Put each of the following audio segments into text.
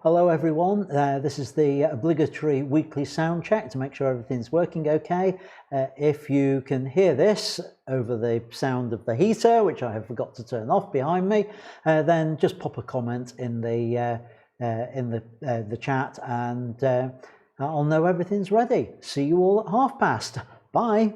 Hello everyone, this is the obligatory weekly sound check to make sure everything's working okay. If you can hear this over the sound of the heater, which I have forgot to turn off behind me, then just pop a comment in the chat and I'll know everything's ready. See you all at past. Bye.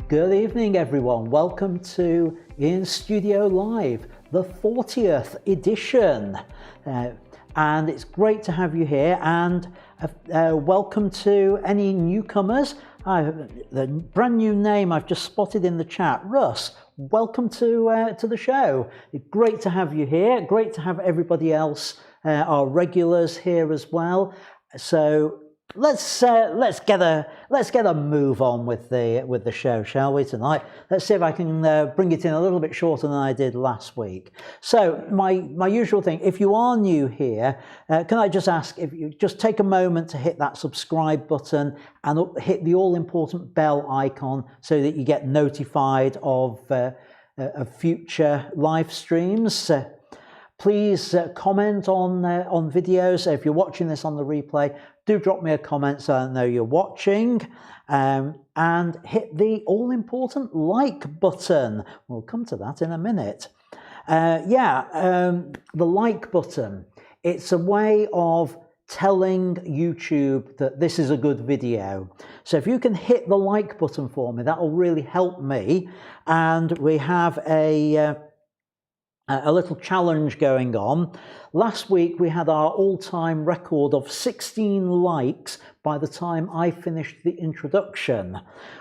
Good evening, everyone. Welcome to In Studio Live, the 40th edition. And it's great to have you here, and welcome to any newcomers. The brand new name I've just spotted in the chat, Russ. Welcome to the show. Great to have you here. Great to have everybody else, our regulars here as well. So let's get a move on with the show, shall we, tonight? Let's see if I can bring it in a little bit shorter than I did last week. So my usual thing, if you are new here, can I just ask if you just take a moment to hit that subscribe button and hit the all-important bell icon so that you get notified of future live streams. Please comment on videos. If you're watching this on the replay, do drop me a comment so I know you're watching, and hit the all-important like button. We'll come to that in a minute. The like button. It's a way of telling YouTube that this is a good video. So if you can hit the like button for me, that will really help me. And we have a little challenge going on. Last week we had our all-time record of 16 likes by the time I finished the introduction.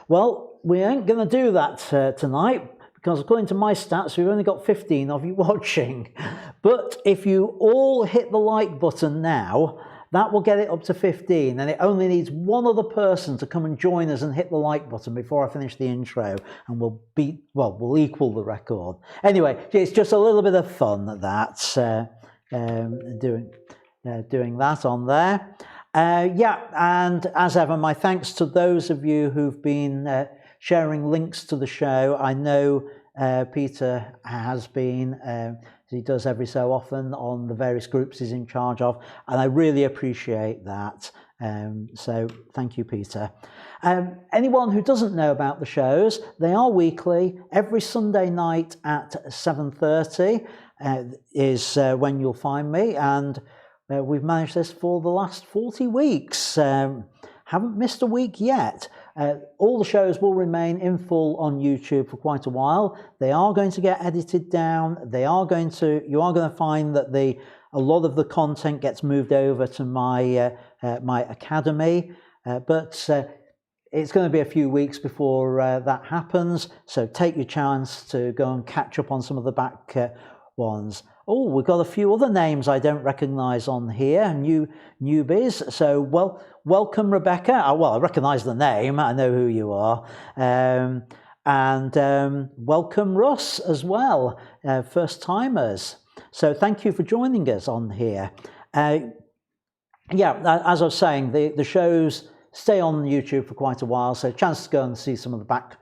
Well, we ain't going to do that tonight, because according to my stats we've only got 15 of you watching. But if you all hit the like button now, that will get it up to 15, and it only needs one other person to come and join us and hit the like button before I finish the intro, and we'll equal the record. Anyway, it's just a little bit of fun that's doing that on there. And as ever, my thanks to those of you who've been sharing links to the show. I know Peter has been, he does every so often on the various groups he's in charge of, and I really appreciate that. So thank you, Peter. Anyone who doesn't know about the shows, they are weekly. Every Sunday night at 7:30 is when you'll find me, and we've managed this for the last 40 weeks. Haven't missed a week yet. All the shows will remain in full on YouTube for quite a while. They are going to get edited down. You are going to find that a lot of the content gets moved over to my academy, but it's going to be a few weeks before that happens. So take your chance to go and catch up on some of the back ones. Oh, we've got a few other names I don't recognise on here, newbies. So, welcome, Rebecca. I recognise the name. I know who you are. And welcome, Russ, as well, first-timers. So thank you for joining us on here. As I was saying, the shows stay on YouTube for quite a while, so a chance to go and see some of the back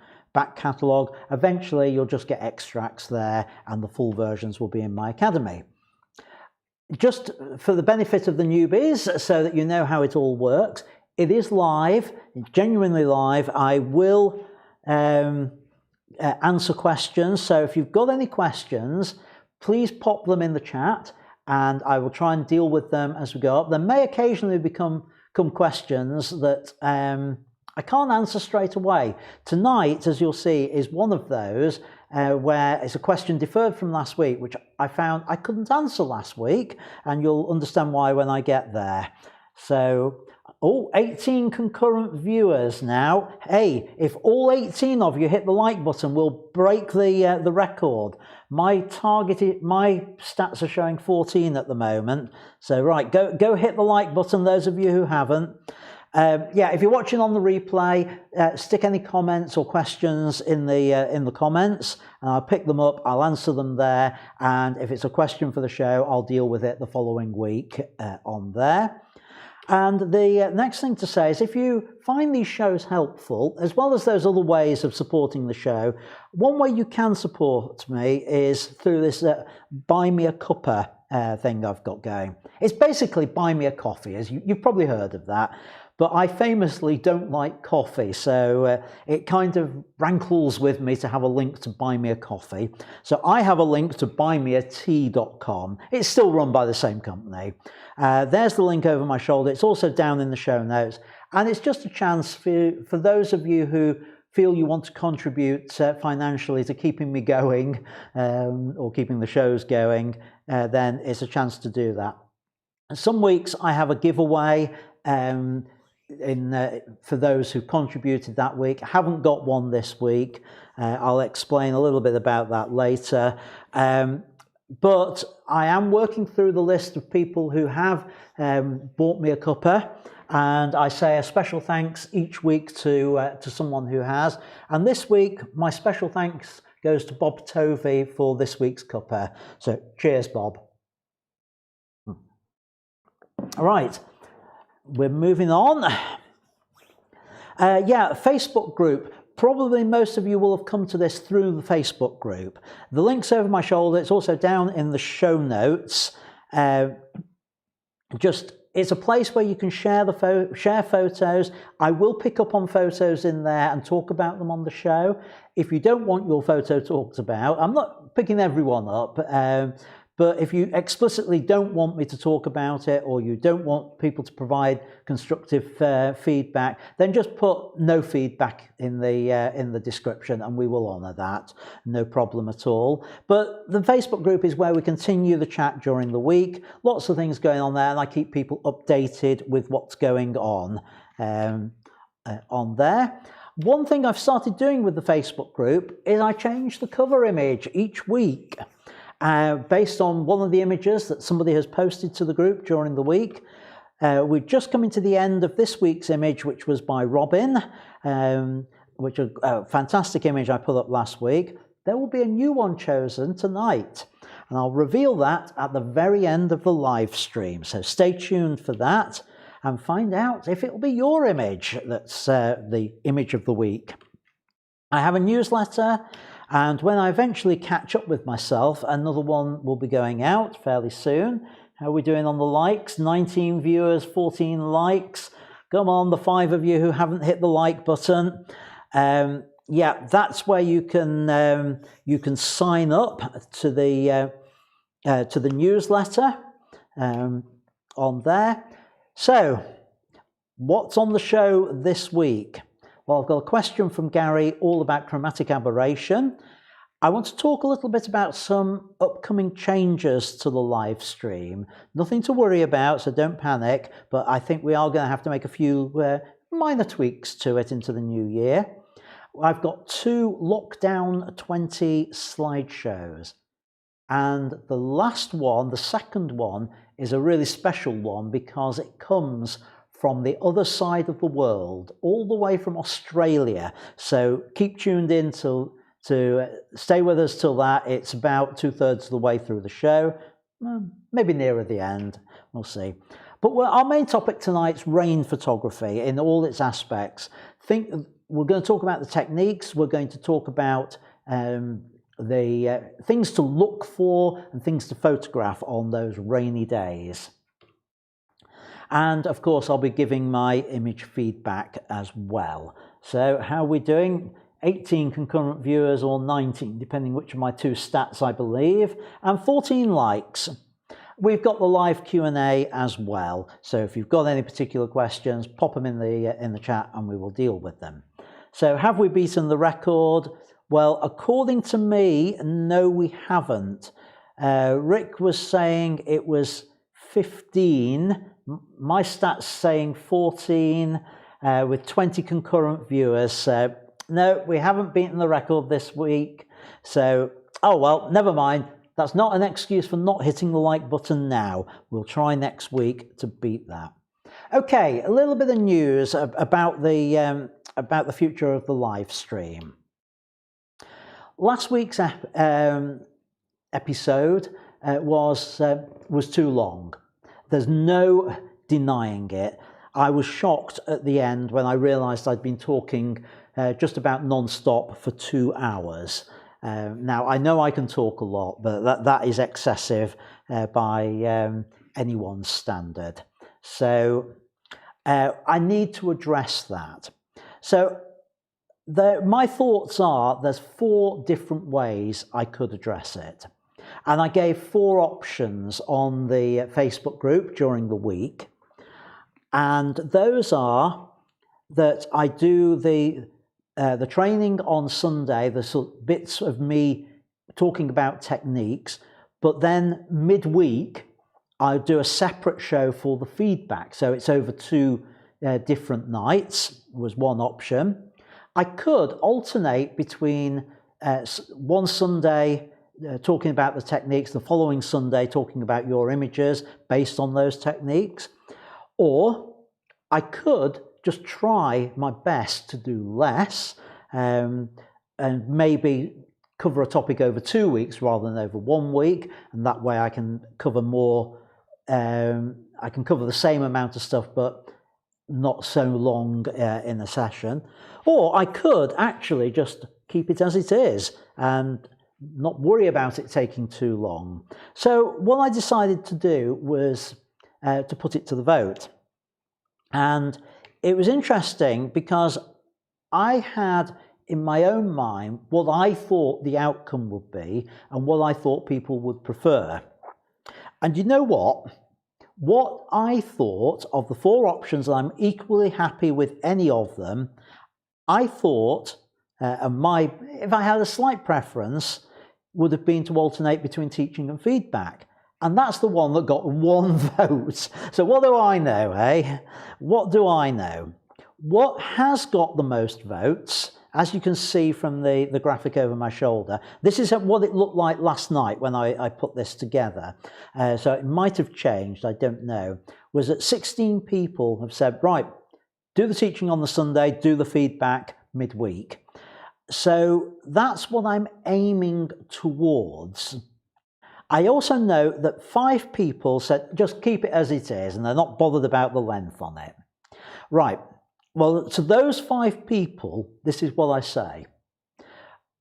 catalogue. Eventually you'll just get extracts there, and the full versions will be in my academy. Just for the benefit of the newbies, so that you know how it all works, it is live, it's genuinely live. I will answer questions, so if you've got any questions, please pop them in the chat and I will try and deal with them as we go up. There may occasionally come questions that I can't answer straight away. Tonight, as you'll see, is one of those where it's a question deferred from last week, which I found I couldn't answer last week, and you'll understand why when I get there. So, 18 concurrent viewers now. Hey, if all 18 of you hit the like button, we'll break the record. My stats are showing 14 at the moment. So right, go hit the like button, those of you who haven't. If you're watching on the replay, stick any comments or questions in the comments, and I'll pick them up, I'll answer them there, and if it's a question for the show, I'll deal with it the following week on there. And the next thing to say is, if you find these shows helpful, as well as those other ways of supporting the show, one way you can support me is through this Buy Me a Cuppa thing I've got going. It's basically Buy Me a Coffee, as you've probably heard of that. But I famously don't like coffee, so it kind of rankles with me to have a link to Buy Me a Coffee. So I have a link to buymeatea.com. It's still run by the same company. There's the link over my shoulder. It's also down in the show notes. And it's just a chance for those of you who feel you want to contribute financially to keeping me going or keeping the shows going, then it's a chance to do that. Some weeks I have a giveaway for those who contributed that week. I haven't got one this week. I'll explain a little bit about that later. But I am working through the list of people who have bought me a cuppa, and I say a special thanks each week to someone who has. And this week, my special thanks goes to Bob Tovey for this week's cuppa. So cheers, Bob. All right, we're moving on. Yeah, Facebook group. Probably most of you will have come to this through the Facebook group. The link's over my shoulder. It's also down in the show notes. It's a place where you can share photos. I will pick up on photos in there and talk about them on the show. If you don't want your photo talked about, I'm not picking everyone up, but if you explicitly don't want me to talk about it, or you don't want people to provide constructive feedback, then just put no feedback in the description, and we will honour that. No problem at all. But the Facebook group is where we continue the chat during the week. Lots of things going on there, and I keep people updated with what's going on there. One thing I've started doing with the Facebook group is I change the cover image each week. Based on one of the images that somebody has posted to the group during the week. We're just coming to the end of this week's image, which was by Robin, which is a fantastic image I put up last week. There will be a new one chosen tonight, and I'll reveal that at the very end of the live stream. So stay tuned for that and find out if it will be your image that's the image of the week. I have a newsletter. And when I eventually catch up with myself, another one will be going out fairly soon. How are we doing on the likes? 19 viewers, 14 likes. Come on, the 5 of you who haven't hit the like button. Yeah, that's where you can sign up to the newsletter on there. So, what's on the show this week? Well, I've got a question from Gary all about chromatic aberration. I want to talk a little bit about some upcoming changes to the live stream. Nothing to worry about, so don't panic, but I think we are going to have to make a few minor tweaks to it into the new year. I've got 2 Lockdown 20 slideshows, and the last one, the second one, is a really special one because it comes from the other side of the world, all the way from Australia. So keep tuned in to stay with us till that. It's about 2/3 of the way through the show, maybe nearer the end, we'll see. But our main topic tonight's rain photography in all its aspects. We're going to talk about the techniques, we're going to talk about the things to look for and things to photograph on those rainy days. And of course, I'll be giving my image feedback as well. So how are we doing? 18 concurrent viewers or 19, depending which of my 2 stats I believe, and 14 likes. We've got the live Q&A as well. So if you've got any particular questions, pop them in the chat and we will deal with them. So have we beaten the record? Well, according to me, no, we haven't. Rick was saying it was 15. My stats saying 14 with 20 concurrent viewers. So no, we haven't beaten the record this week. So, oh well, never mind. That's not an excuse for not hitting the like button now. We'll try next week to beat that. Okay, a little bit of news about the future of the live stream. Last week's episode was too long. There's no denying it. I was shocked at the end when I realised I'd been talking just about non-stop for 2 hours. Now, I know I can talk a lot, but that is excessive by anyone's standard. So I need to address that. So my thoughts are there's 4 different ways I could address it. And I gave 4 options on the Facebook group during the week. And those are that I do the the training on Sunday, the sort of bits of me talking about techniques, but then midweek I do a separate show for the feedback. So it's over 2 different nights was one option. I could alternate between one Sunday talking about the techniques, the following Sunday talking about your images based on those techniques, or I could just try my best to do less and maybe cover a topic over 2 weeks rather than over 1 week, and that way I can cover more. I can cover the same amount of stuff, but not so long in a session. Or I could actually just keep it as it is and not worry about it taking too long. So what I decided to do was to put it to the vote. And it was interesting because I had in my own mind what I thought the outcome would be and what I thought people would prefer. And you know what? What I thought of the 4 options, I'm equally happy with any of them. I thought, if I had a slight preference, would have been to alternate between teaching and feedback. And that's the one that got 1 vote. So what do I know, eh? What do I know? What has got the most votes, as you can see from the graphic over my shoulder, this is what it looked like last night when I put this together. So it might have changed, I don't know, was that 16 people have said, right, do the teaching on the Sunday, do the feedback midweek. So that's what I'm aiming towards. I also know that 5 people said, just keep it as it is, and they're not bothered about the length on it. Right. Well, to those 5 people, this is what I say.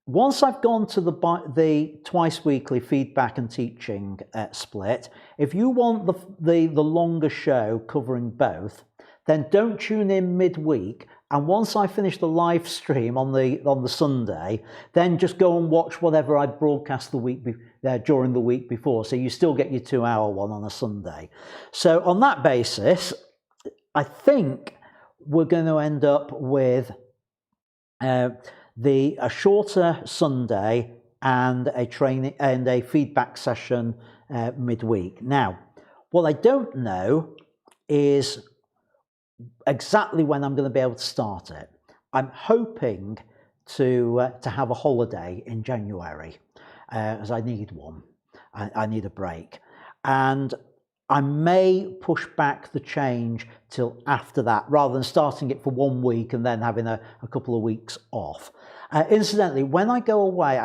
Once I've gone to the twice weekly feedback and teaching split, if you want the longer show covering both, then don't tune in midweek. And once I finish the live stream on the Sunday, then just go and watch whatever I broadcast the week during the week before. So you still get your 2-hour one on a Sunday. So on that basis, I think we're going to end up with a shorter Sunday and a training and a feedback session midweek. Now, what I don't know is exactly when I'm going to be able to start it. I'm hoping to have a holiday in January, as I need one. I need a break, and I may push back the change till after that, rather than starting it for 1 week and then having a couple of weeks off. Incidentally, when I go away,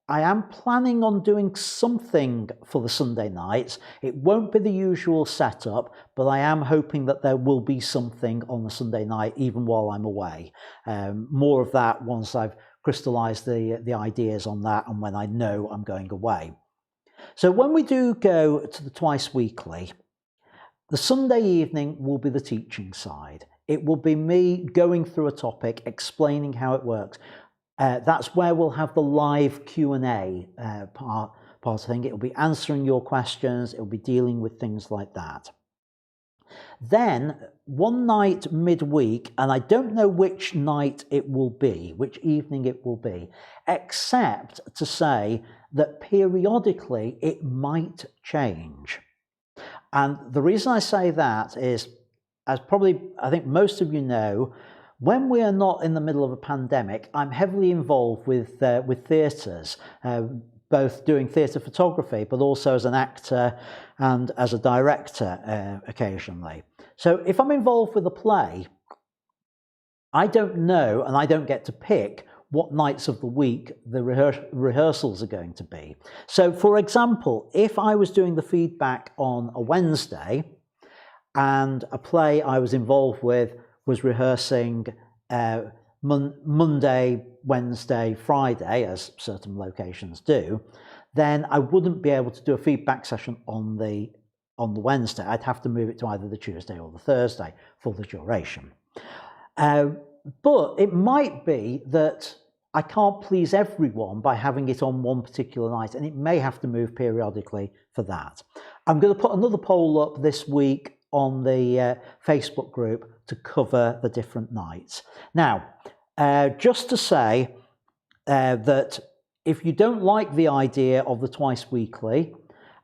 I am planning on doing something for the Sunday nights. It won't be the usual setup, but I am hoping that there will be something on the Sunday night even while I'm away. More of that once I've crystallized the ideas on that and when I know I'm going away. So when we do go to the twice weekly, the Sunday evening will be the teaching side. It will be me going through a topic, explaining how it works. That's where we'll have the live Q&A part of thing. It'll be answering your questions. It'll be dealing with things like that. Then one night midweek, and I don't know which night it will be, which evening it will be, except to say that periodically it might change. And the reason I say that is, as probably I think most of you know, when we are not in the middle of a pandemic, I'm heavily involved with theatres, both doing theatre photography, but also as an actor and as a director occasionally. So if I'm involved with a play, I don't know, and I don't get to pick what nights of the week the rehearsals are going to be. So for example, if I was doing the feedback on a Wednesday and a play I was involved with was rehearsing Monday, Wednesday, Friday, as certain locations do, then I wouldn't be able to do a feedback session on the Wednesday. I'd have to move it to either the Tuesday or the Thursday for the duration. But it might be that I can't please everyone by having it on one particular night, and it may have to move periodically for that. I'm going to put another poll up this week on the Facebook group to cover the different nights. Now, just to say that if you don't like the idea of the twice weekly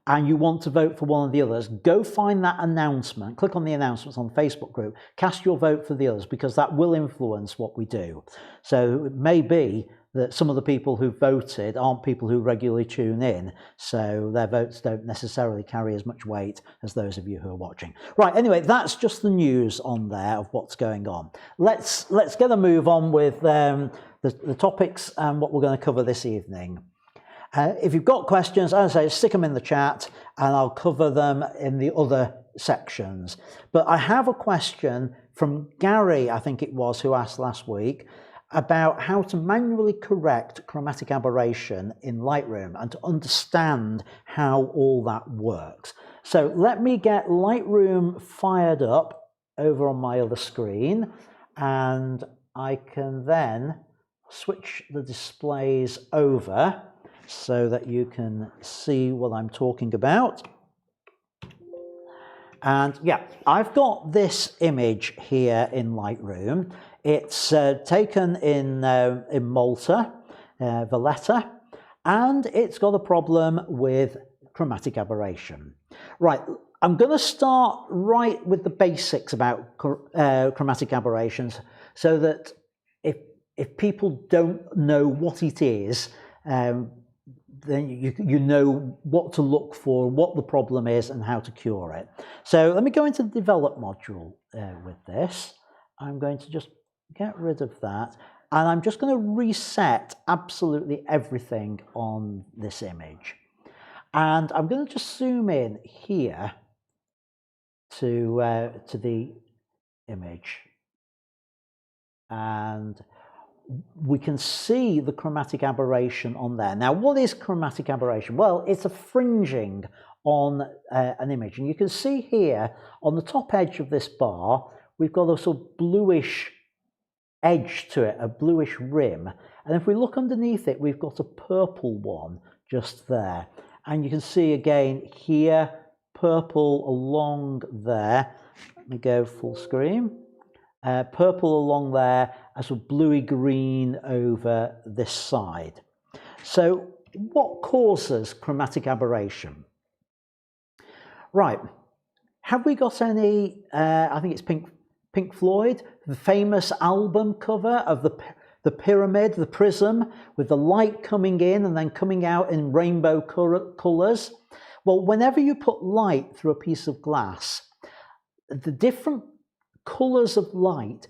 and you want to vote for one of the others, go find that announcement, click on the announcements on the Facebook group, cast your vote for the others, because that will influence what we do. So it may be that some of the people who voted aren't people who regularly tune in, so their votes don't necessarily carry as much weight as those of you who are watching. Right, anyway, that's just the news on there of what's going on. Let's get a move on with the topics and what we're going to cover this evening. If you've got questions, as I say, stick them in the chat and I'll cover them in the other sections. But I have a question from Gary, I think it was, who asked last week about how to manually correct chromatic aberration in Lightroom and to understand how all that works. So let me get Lightroom fired up over on my other screen, and I can then switch the displays over so that you can see what I'm talking about. And yeah, I've got this image here in Lightroom. It's taken in Malta, Valletta, and it's got a problem with chromatic aberration. Right, I'm going to start right with the basics about chromatic aberrations, so that if people don't know what it is, then you know what to look for, what the problem is, and how to cure it. So let me go into the develop module with this. I'm going to just get rid of that, and I'm just going to reset absolutely everything on this image. And I'm going to just zoom in here to the image, and we can see the chromatic aberration on there. Now, what is chromatic aberration? Well, it's a fringing on an image, and you can see here on the top edge of this bar, we've got a sort of bluish edge to it, a bluish rim, and if we look underneath it, we've got a purple one just there, and you can see again here, purple along there. Let me go full screen. Purple along there, as a bluey green over this side. So what causes chromatic aberration? Right, have we got any, I think it's Pink Floyd, the famous album cover of the pyramid, the prism, with the light coming in and then coming out in rainbow colours. Well, whenever you put light through a piece of glass, the different colours of light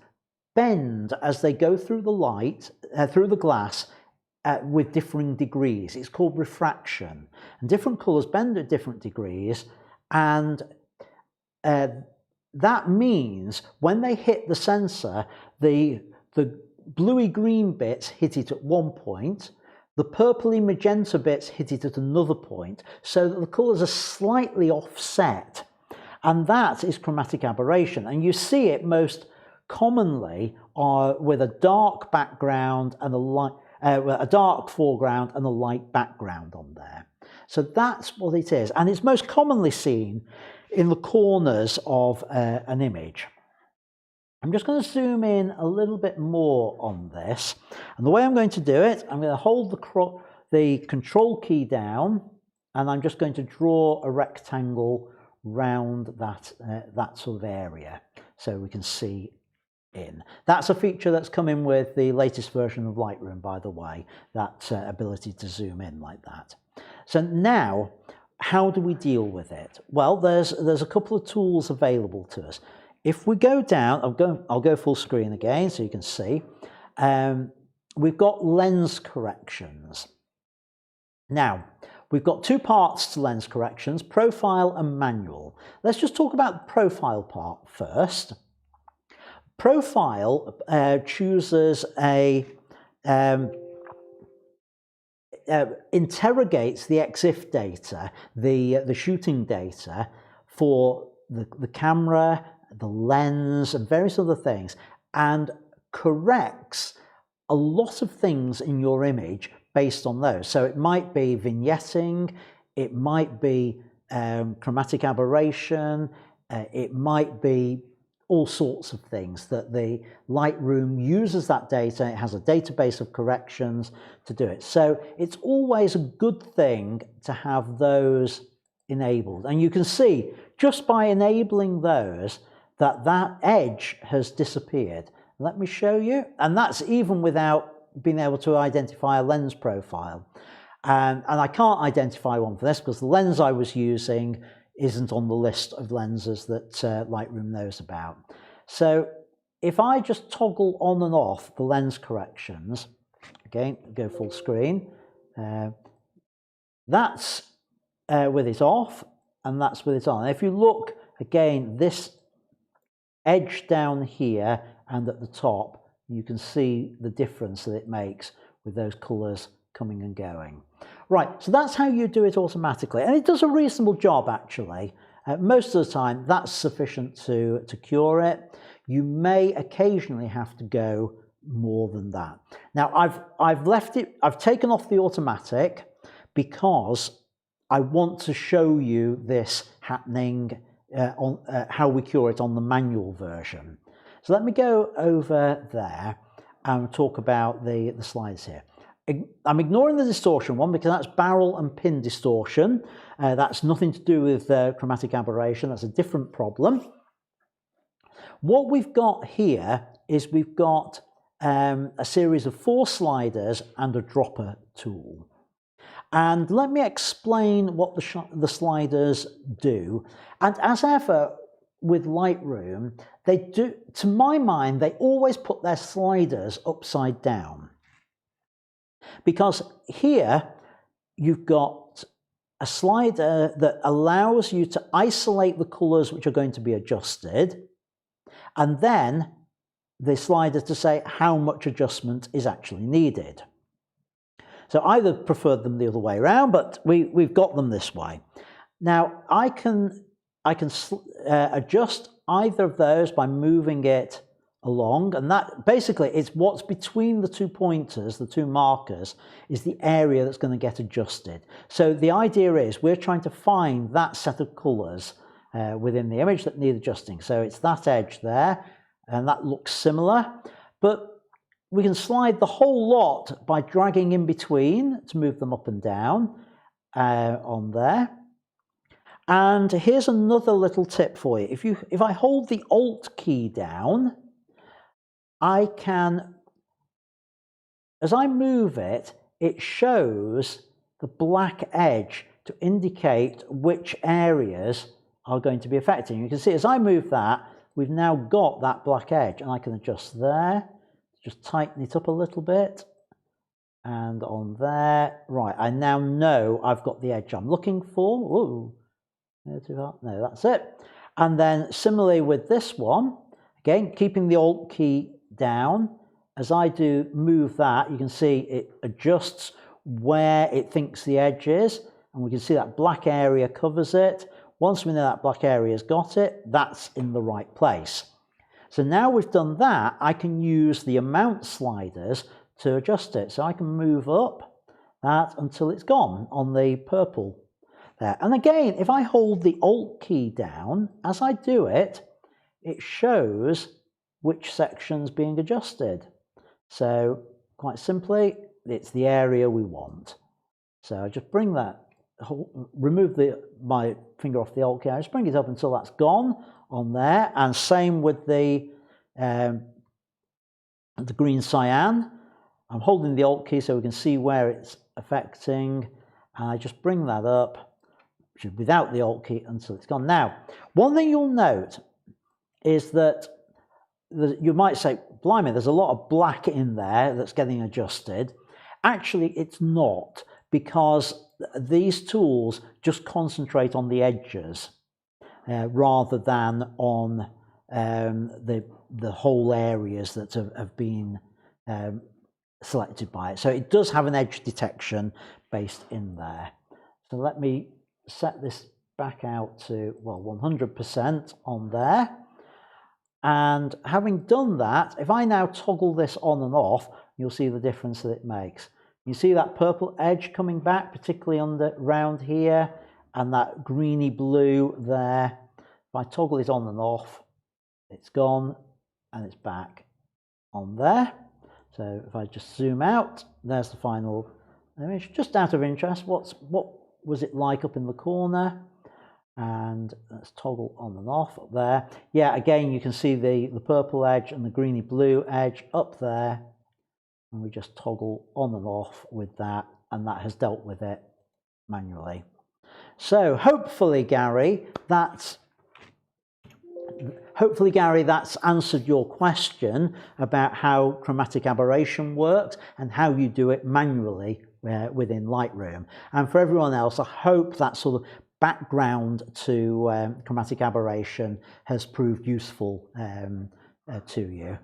bend as they go through the light, through the glass, with differing degrees. It's called refraction. And different colours bend at different degrees, and that means when they hit the sensor, the bluey green bits hit it at one point, the purpley magenta bits hit it at another point, so that the colours are slightly offset. And that is chromatic aberration. And you see it most commonly with a dark background and a dark foreground and a light background on there. So that's what it is. And it's most commonly seen in the corners of an image. I'm just going to zoom in a little bit more on this. And the way I'm going to do it, I'm going to hold the control key down, and I'm just going to draw a rectangle round that sort of area so we can see in. That's a feature that's come in with the latest version of Lightroom, by the way, that ability to zoom in like that. So now, how do we deal with it? Well, there's a couple of tools available to us. If we go down, I'll go full screen again so you can see. We've got lens corrections. Now, we've got two parts to lens corrections, profile and manual. Let's just talk about the profile part first. Profile chooses interrogates the EXIF data, the shooting data for the camera, the lens, and various other things, and corrects a lot of things in your image based on those. So it might be vignetting, it might be chromatic aberration, it might be all sorts of things, that the Lightroom uses that data, it has a database of corrections to do it. So it's always a good thing to have those enabled. And you can see just by enabling those that that edge has disappeared. Let me show you. And that's even without being able to identify a lens profile. And I can't identify one for this because the lens I was using isn't on the list of lenses that Lightroom knows about. So if I just toggle on and off the lens corrections, again, go full screen, that's with it off and that's with it on. And if you look again, this edge down here and at the top, you can see the difference that it makes with those colours coming and going. Right, so that's how you do it automatically, and it does a reasonable job actually. Most of the time that's sufficient to cure it. You may occasionally have to go more than that. Now I've taken off the automatic because I want to show you this happening on how we cure it on the manual version. So let me go over there and talk about the slides here. I'm ignoring the distortion one because that's barrel and pin distortion. That's nothing to do with chromatic aberration. That's a different problem. What we've got here is we've got a series of 4 sliders and a dropper tool. And let me explain what the sliders do. And as ever with Lightroom, they do, to my mind, they always put their sliders upside down. Because here you've got a slider that allows you to isolate the colours which are going to be adjusted, and then the slider to say how much adjustment is actually needed. So I either preferred them the other way around, but we've got them this way. Now I can adjust either of those by moving it along, and that basically it's what's between the 2 pointers, the 2 markers, is the area that's going to get adjusted. So the idea is we're trying to find that set of colours within the image that need adjusting. So it's that edge there, and that looks similar, but we can slide the whole lot by dragging in between to move them up and down on there. And here's another little tip for you. If I hold the Alt key down, I can, as I move it, it shows the black edge to indicate which areas are going to be affected. You can see as I move that, we've now got that black edge, and I can adjust there, just tighten it up a little bit, and on there. Right, I now know I've got the edge I'm looking for. Ooh, no, that's it. And then similarly with this one, again, keeping the Alt key down, as I do move that, you can see it adjusts where it thinks the edge is, and we can see that black area covers it. Once we know that black area's got it, that's in the right place. So now we've done that, I can use the amount sliders to adjust it. So I can move up that until it's gone on the purple there. And again, if I hold the Alt key down, as I do it, it shows which section's being adjusted. So quite simply, it's the area we want. So I just bring that, remove my finger off the Alt key, I just bring it up until that's gone on there, and same with the green cyan. I'm holding the Alt key so we can see where it's affecting, and I just bring that up without the Alt key until it's gone. Now, one thing you'll note is that you might say, blimey, there's a lot of black in there that's getting adjusted. Actually, it's not, because these tools just concentrate on the edges rather than on the whole areas that have been selected by it. So it does have an edge detection based in there. So let me set this back out to, well, 100% on there. And having done that, if I now toggle this on and off, you'll see the difference that it makes. You see that purple edge coming back, particularly around here, and that greeny blue there. If I toggle it on and off, it's gone and it's back on there. So if I just zoom out, there's the final image. Just out of interest, what was it like up in the corner? And let's toggle on and off up there. Yeah, again, you can see the purple edge and the greeny blue edge up there. And we just toggle on and off with that, and that has dealt with it manually. So hopefully, Gary, that's answered your question about how chromatic aberration works and how you do it manually within Lightroom. And for everyone else, I hope that sort of background to chromatic aberration has proved useful to you,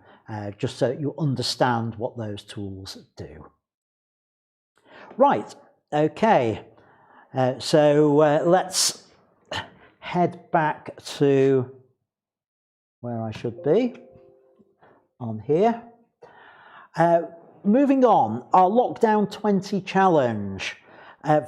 just so that you understand what those tools do. Right, okay, so let's head back to where I should be, on here. Moving on, our Lockdown 20 challenge. For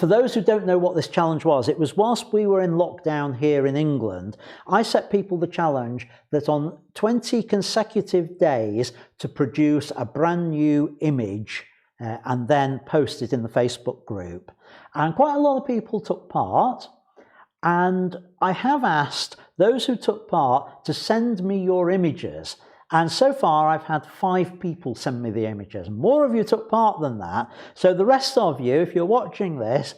those who don't know what this challenge was, it was whilst we were in lockdown here in England, I set people the challenge that on 20 consecutive days to produce a brand new image and then post it in the Facebook group. And quite a lot of people took part. And I have asked those who took part to send me your images. And so far, I've had 5 people send me the images. More of you took part than that. So the rest of you, if you're watching this,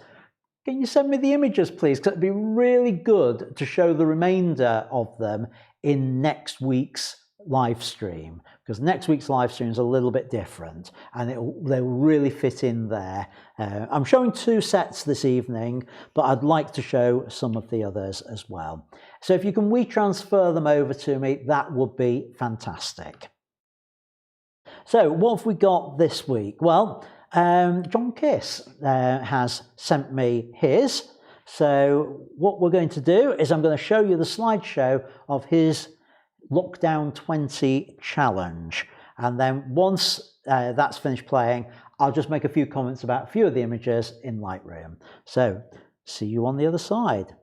can you send me the images, please? Because it'd be really good to show the remainder of them in next week's live stream. Because next week's live stream is a little bit different, and they'll really fit in there. I'm showing 2 sets this evening, but I'd like to show some of the others as well. So if you can WeTransfer them over to me, that would be fantastic. So what have we got this week? Well, John Kiss has sent me his. So what we're going to do is I'm going to show you the slideshow of his Lockdown 20 challenge. And then once that's finished playing, I'll just make a few comments about a few of the images in Lightroom. So see you on the other side.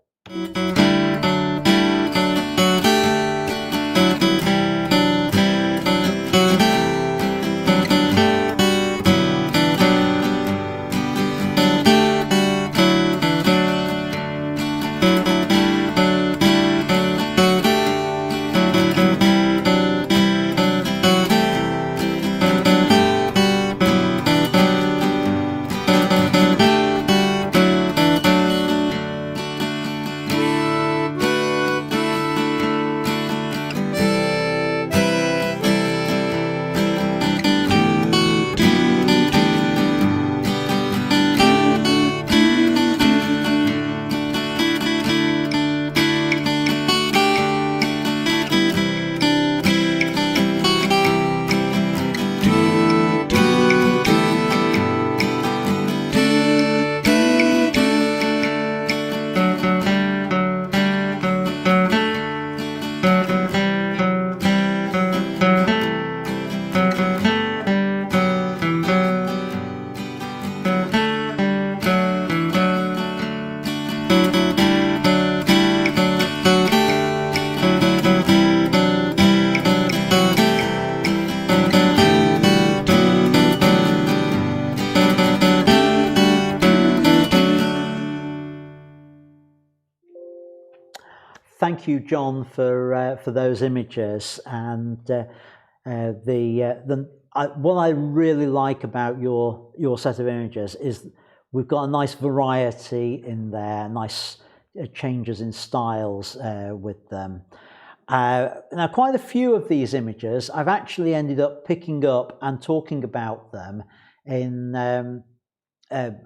Thank you, John, for those images. And what I really like about your set of images is we've got a nice variety in there, nice changes in styles with them. Now, quite a few of these images I've actually ended up picking up and talking about them in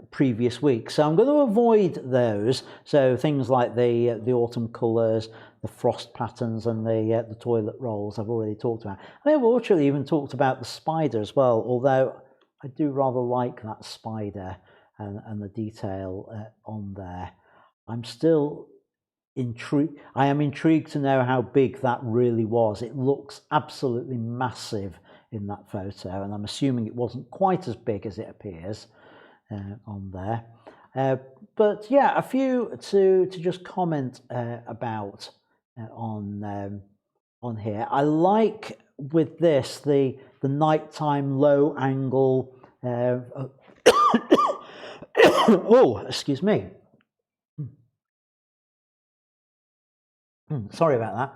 previous weeks, so I'm going to avoid those. So things like the autumn colours, the frost patterns, and the toilet rolls I've already talked about. I've actually even talked about the spider as well, although I do rather like that spider and the detail on there. I'm still intrigued. I am intrigued to know how big that really was. It looks absolutely massive in that photo, and I'm assuming it wasn't quite as big as it appears on there. But yeah, a few to just comment about on here. I like with this the nighttime low angle. Oh, excuse me. Sorry about that.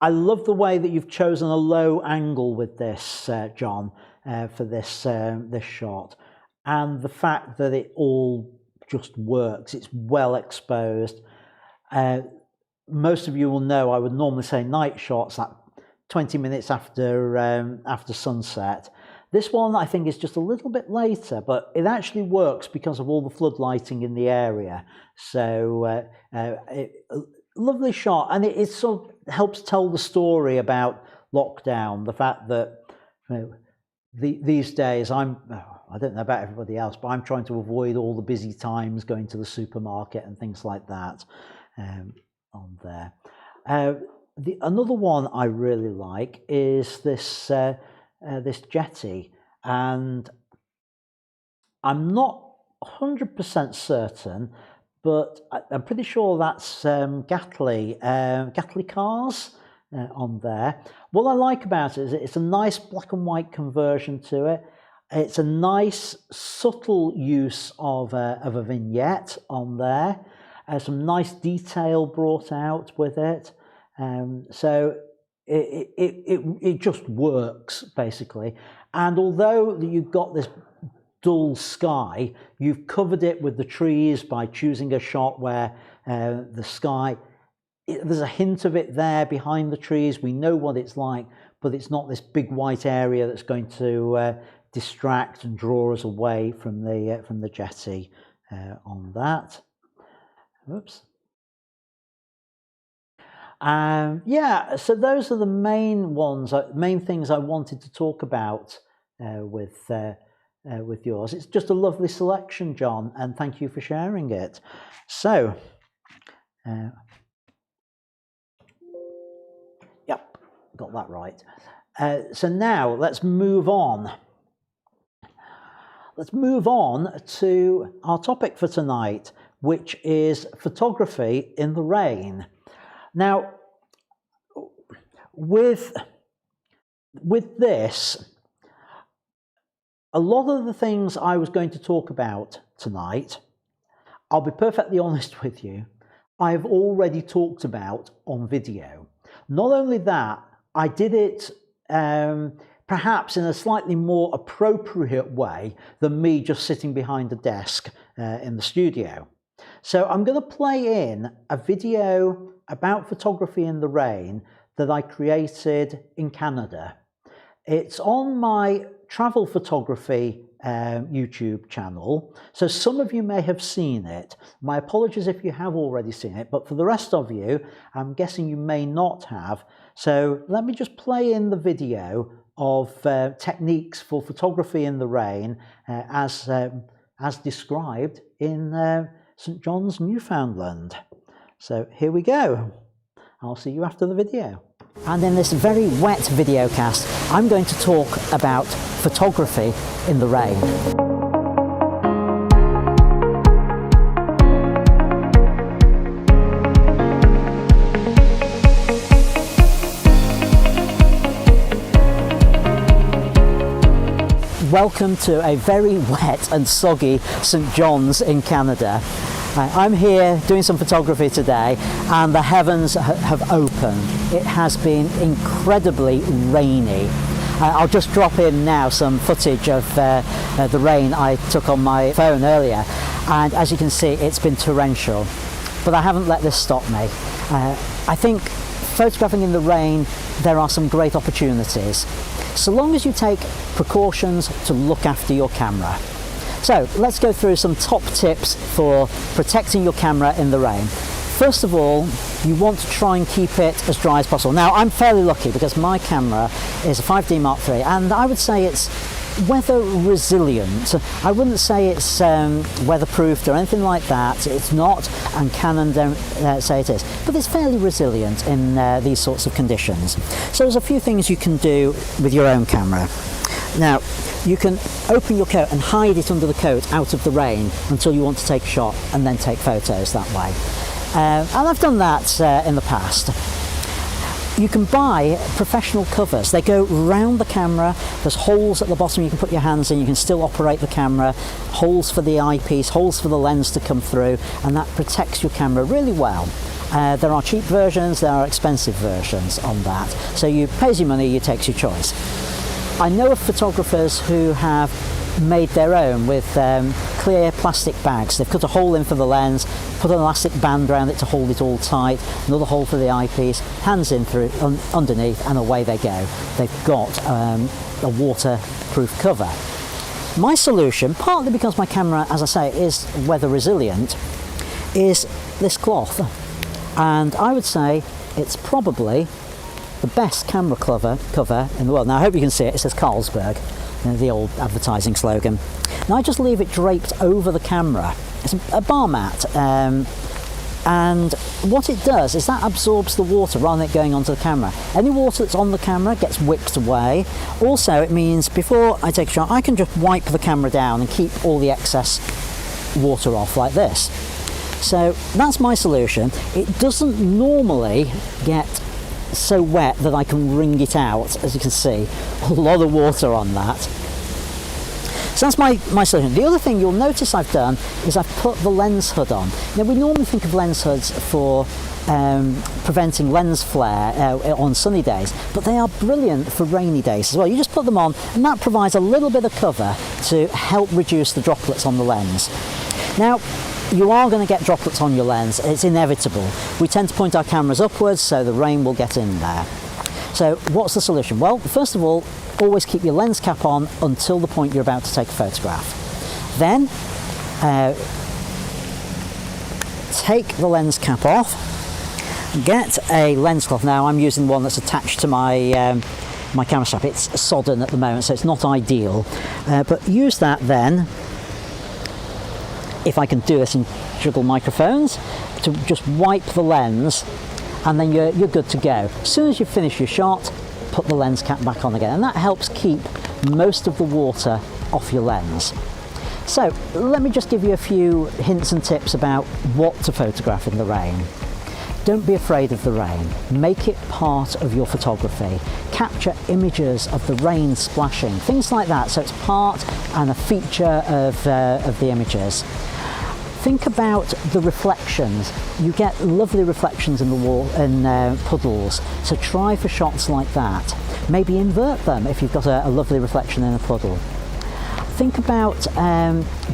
I love the way that you've chosen a low angle with this, John, for this this shot, and the fact that it all just works. It's well exposed. Most of you will know I would normally say night shots at 20 minutes after after sunset. This one I think is just a little bit later, but it actually works because of all the floodlighting in the area. So lovely shot, and it sort of helps tell the story about lockdown. The fact that these days I don't know about everybody else, but I'm trying to avoid all the busy times going to the supermarket and things like that on there. Another one I really like is this this jetty, and I'm not 100% certain, but I'm pretty sure that's Gatley cars on there. What I like about it is it's a nice black and white conversion to it. It's a nice subtle use of a vignette on there. Some nice detail brought out with it. So it just works basically. And although you've got this dull sky, you've covered it with the trees by choosing a shot where the sky, there's a hint of it there behind the trees. We know what it's like, but it's not this big white area that's going to distract and draw us away from the jetty on that. Oops. Yeah, so those are the main ones, main things I wanted to talk about with yours. It's just a lovely selection, John, and thank you for sharing it. So, yep, got that right. So now let's move on. Let's move on to our topic for tonight, which is photography in the rain. Now, with this, a lot of the things I was going to talk about tonight, I'll be perfectly honest with you, I've already talked about on video. Not only that, I did it perhaps in a slightly more appropriate way than me just sitting behind a desk in the studio. So I'm going to play in a video about photography in the rain that I created in Canada. It's on my travel photography YouTube channel, so some of you may have seen it. My apologies if you have already seen it, but for the rest of you, I'm guessing you may not have. So let me just play in the video of techniques for photography in the rain as described in St John's, Newfoundland. So here we go. I'll see you after the video. And in this very wet video cast, I'm going to talk about photography in the rain. Welcome to a very wet and soggy St John's in Canada. I'm here doing some photography today and the heavens have opened. It has been incredibly rainy. I'll just drop in now some footage of the rain I took on my phone earlier, and as you can see it's been torrential, but I haven't let this stop me. I think photographing in the rain, there are some great opportunities, so long as you take precautions to look after your camera. So let's go through some top tips for protecting your camera in the rain. First of all, you want to try and keep it as dry as possible. Now, I'm fairly lucky because my camera is a 5D Mark III, and I would say it's weather resilient. I wouldn't say it's weatherproofed or anything like that. It's not, and Canon don't say it is, but it's fairly resilient in these sorts of conditions. So there's a few things you can do with your own camera. Now, you can open your coat and hide it under the coat out of the rain until you want to take a shot and then take photos that way. And I've done that in the past. You can buy professional covers. They go round the camera. There's holes at the bottom you can put your hands in. You can still operate the camera. Holes for the eyepiece, holes for the lens to come through, and that protects your camera really well. There are cheap versions, there are expensive versions on that. So you pay your money, you take your choice. I know of photographers who have made their own with clear plastic bags. They've cut a hole in for the lens, put an elastic band around it to hold it all tight, another hole for the eyepiece, hands in through underneath, and away they go. They've got a waterproof cover. My solution, partly because my camera, as I say, is weather resilient, is this cloth. And I would say it's probably the best camera cover in the world. Now I hope you can see it. It says Carlsberg, the old advertising slogan. Now I just leave it draped over the camera. It's a bar mat, and what it does is that absorbs the water rather than it going onto the camera. Any water that's on the camera gets whipped away. Also, it means before I take a shot, I can just wipe the camera down and keep all the excess water off like this. So that's my solution. It doesn't normally get so wet that I can wring it out. As you can see, a lot of water on that. So that's my solution. The other thing you'll notice I've done is I've put the lens hood on. Now we normally think of lens hoods for preventing lens flare on sunny days, but they are brilliant for rainy days as well. You just put them on and that provides a little bit of cover to help reduce the droplets on the lens. Now you are going to get droplets on your lens, it's inevitable. We tend to point our cameras upwards so the rain will get in there. So what's the solution? Well, first of all, always keep your lens cap on until the point you're about to take a photograph. Then take the lens cap off, get a lens cloth. Now I'm using one that's attached to my my camera strap. It's sodden at the moment, so it's not ideal, but use that then, if I can do this and juggle microphones, to just wipe the lens, and then you're good to go. As soon as you finish your shot, put the lens cap back on again, and that helps keep most of the water off your lens. So let me just give you a few hints and tips about what to photograph in the rain. Don't be afraid of the rain. Make it part of your photography. Capture images of the rain splashing, things like that, so it's part and a feature of the images. Think about the reflections. You get lovely reflections in the wall, in puddles, so try for shots like that. Maybe invert them if you've got a lovely reflection in a puddle. Think about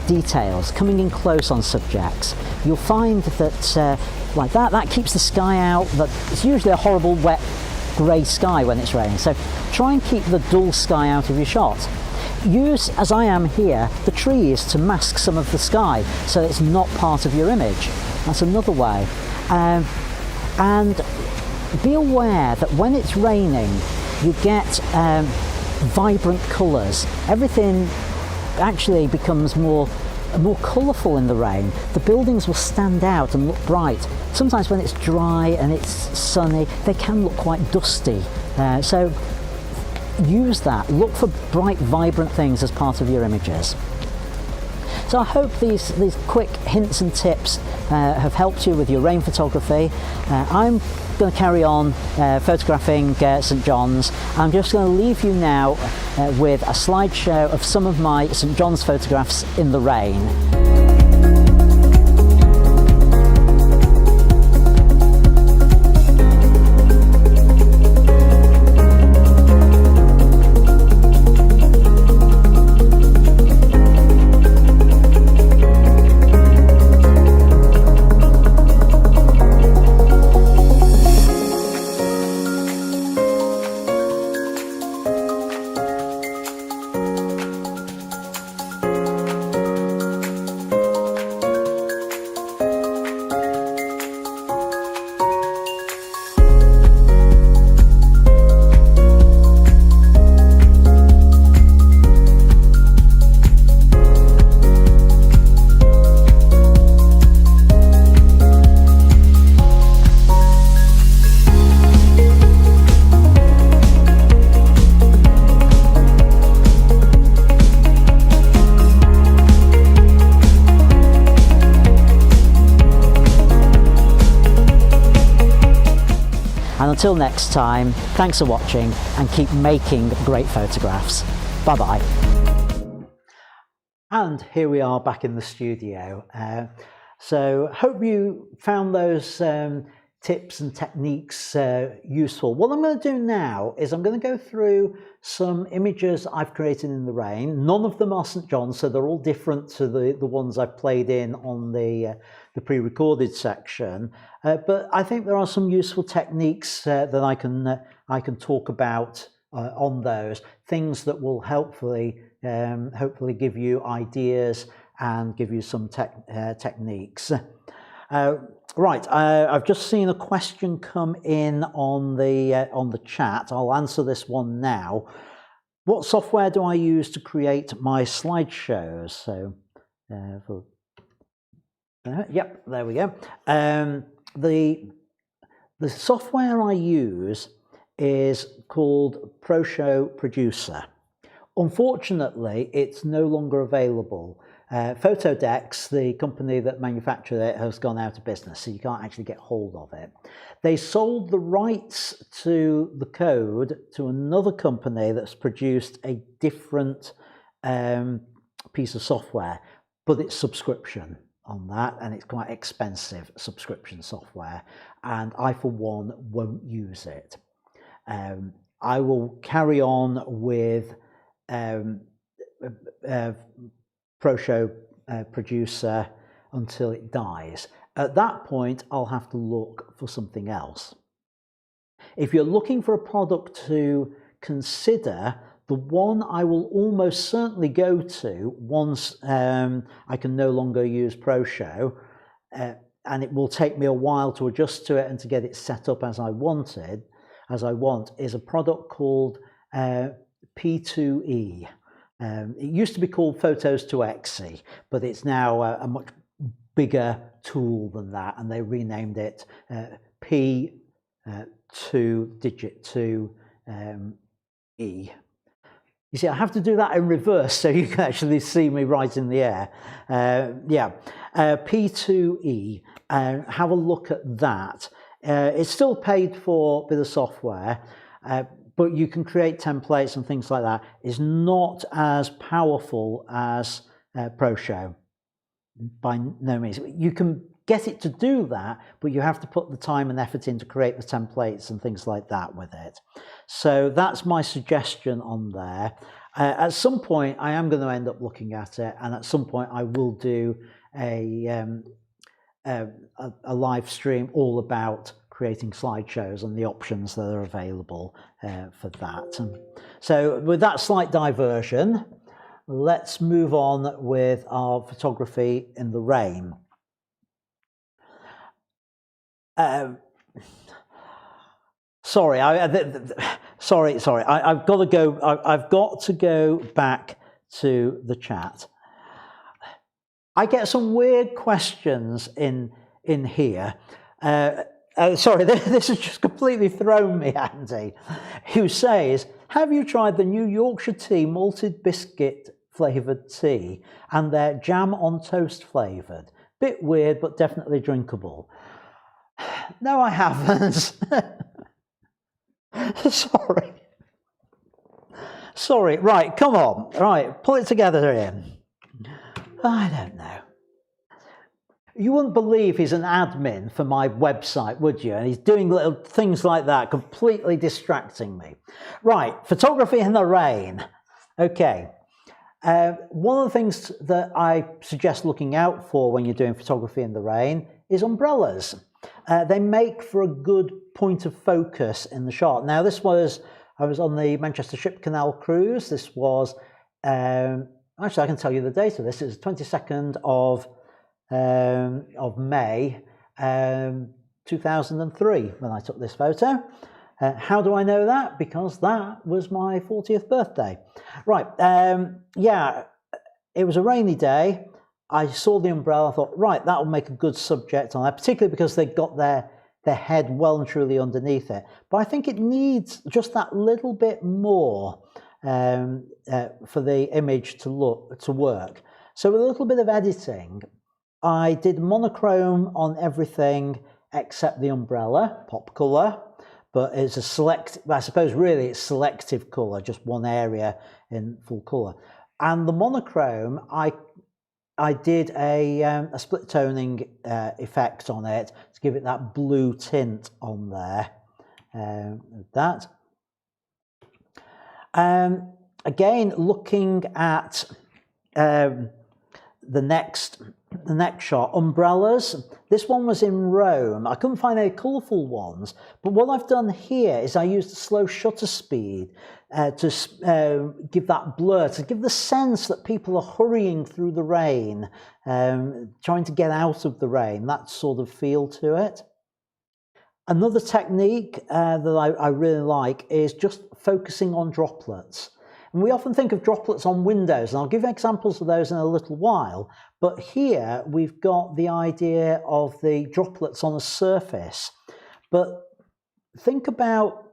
details, coming in close on subjects. You'll find that like that keeps the sky out, but it's usually a horrible wet grey sky when it's raining, so try and keep the dull sky out of your shot. Use, as I am here, the trees to mask some of the sky so it's not part of your image. That's another way. And be aware that when it's raining you get vibrant colours. Everything actually becomes more colourful in the rain. The buildings will stand out and look bright. Sometimes when it's dry and it's sunny, they can look quite dusty. So use that. Look for bright, vibrant things as part of your images. So I hope these quick hints and tips have helped you with your rain photography. I'm going to carry on photographing St John's. I'm just going to leave you now with a slideshow of some of my St John's photographs in the rain. until next time, thanks for watching and keep making great photographs. Bye bye. And here we are back in the studio. So hope you found those tips and techniques useful. What I'm going to do now is I'm going to go through some images I've created in the rain. None of them are St. John's, so they're all different to the ones I've played in on the pre-recorded section. But I think there are some useful techniques that I can talk about on those, things that will hopefully give you ideas and give you some techniques. Right, I've just seen a question come in on the chat. I'll answer this one now. What software do I use to create my slideshows? So, yep, there we go. The software I use is called ProShow Producer. Unfortunately, it's no longer available. Photodex, the company that manufactured it, has gone out of business, so you can't actually get hold of it. They sold the rights to the code to another company that's produced a different piece of software, but it's subscription on that, and it's quite expensive subscription software, and I, for one, won't use it. I will carry on with ProShow Producer until it dies. At that point, I'll have to look for something else. If you're looking for a product to consider, the one I will almost certainly go to once I can no longer use ProShow, and it will take me a while to adjust to it and to get it set up as I want, is a product called P2E. It used to be called Photos to Exe, but it's now a much bigger tool than that, and they renamed it P2 digit 2 E. You see, I have to do that in reverse so you can actually see me right in the air. P2E. Have a look at that. It's still paid for with the software. But you can create templates and things like that. It's not as powerful as ProShow, by no means. You can get it to do that, but you have to put the time and effort in to create the templates and things like that with it. So that's my suggestion on there. At some point, I am going to end up looking at it, and at some point I will do a live stream all about creating slideshows and the options that are available for that. So with that slight diversion, let's move on with our photography in the rain. Sorry, I've got to go back to the chat. I get some weird questions in here. Sorry, this has just completely thrown me, Andy, who says, have you tried the new Yorkshire tea malted biscuit flavoured tea and their jam on toast flavoured? Bit weird, but definitely drinkable. No, I haven't. Sorry, right, come on. Right, pull it together in. I don't know. You wouldn't believe he's an admin for my website, would you? And he's doing little things like that, completely distracting me. Right, photography in the rain. Okay. One of the things that I suggest looking out for when you're doing photography in the rain is umbrellas. They make for a good point of focus in the shot. Now, I was on the Manchester Ship Canal cruise. This was, actually, I can tell you the date of this. It was the 22nd of May 2003 when I took this photo. How do I know that? Because that was my 40th birthday. Right, yeah, it was a rainy day. I saw the umbrella, I thought, right, that'll make a good subject on that, particularly because they got their head well and truly underneath it. But I think it needs just that little bit more for the image to work. So with a little bit of editing, I did monochrome on everything except the umbrella, pop color, but it's a select, I suppose really it's selective colour, just one area in full colour. And the monochrome, I did a split toning effect on it to give it that blue tint on there. That. Again, looking at the next shot, umbrellas. This one was in Rome. I couldn't find any colourful ones, but what I've done here is I used a slow shutter speed to give that blur, to give the sense that people are hurrying through the rain, trying to get out of the rain, that sort of feel to it. Another technique that I really like is just focusing on droplets. And we often think of droplets on windows, and I'll give examples of those in a little while. But here we've got the idea of the droplets on a surface. But think about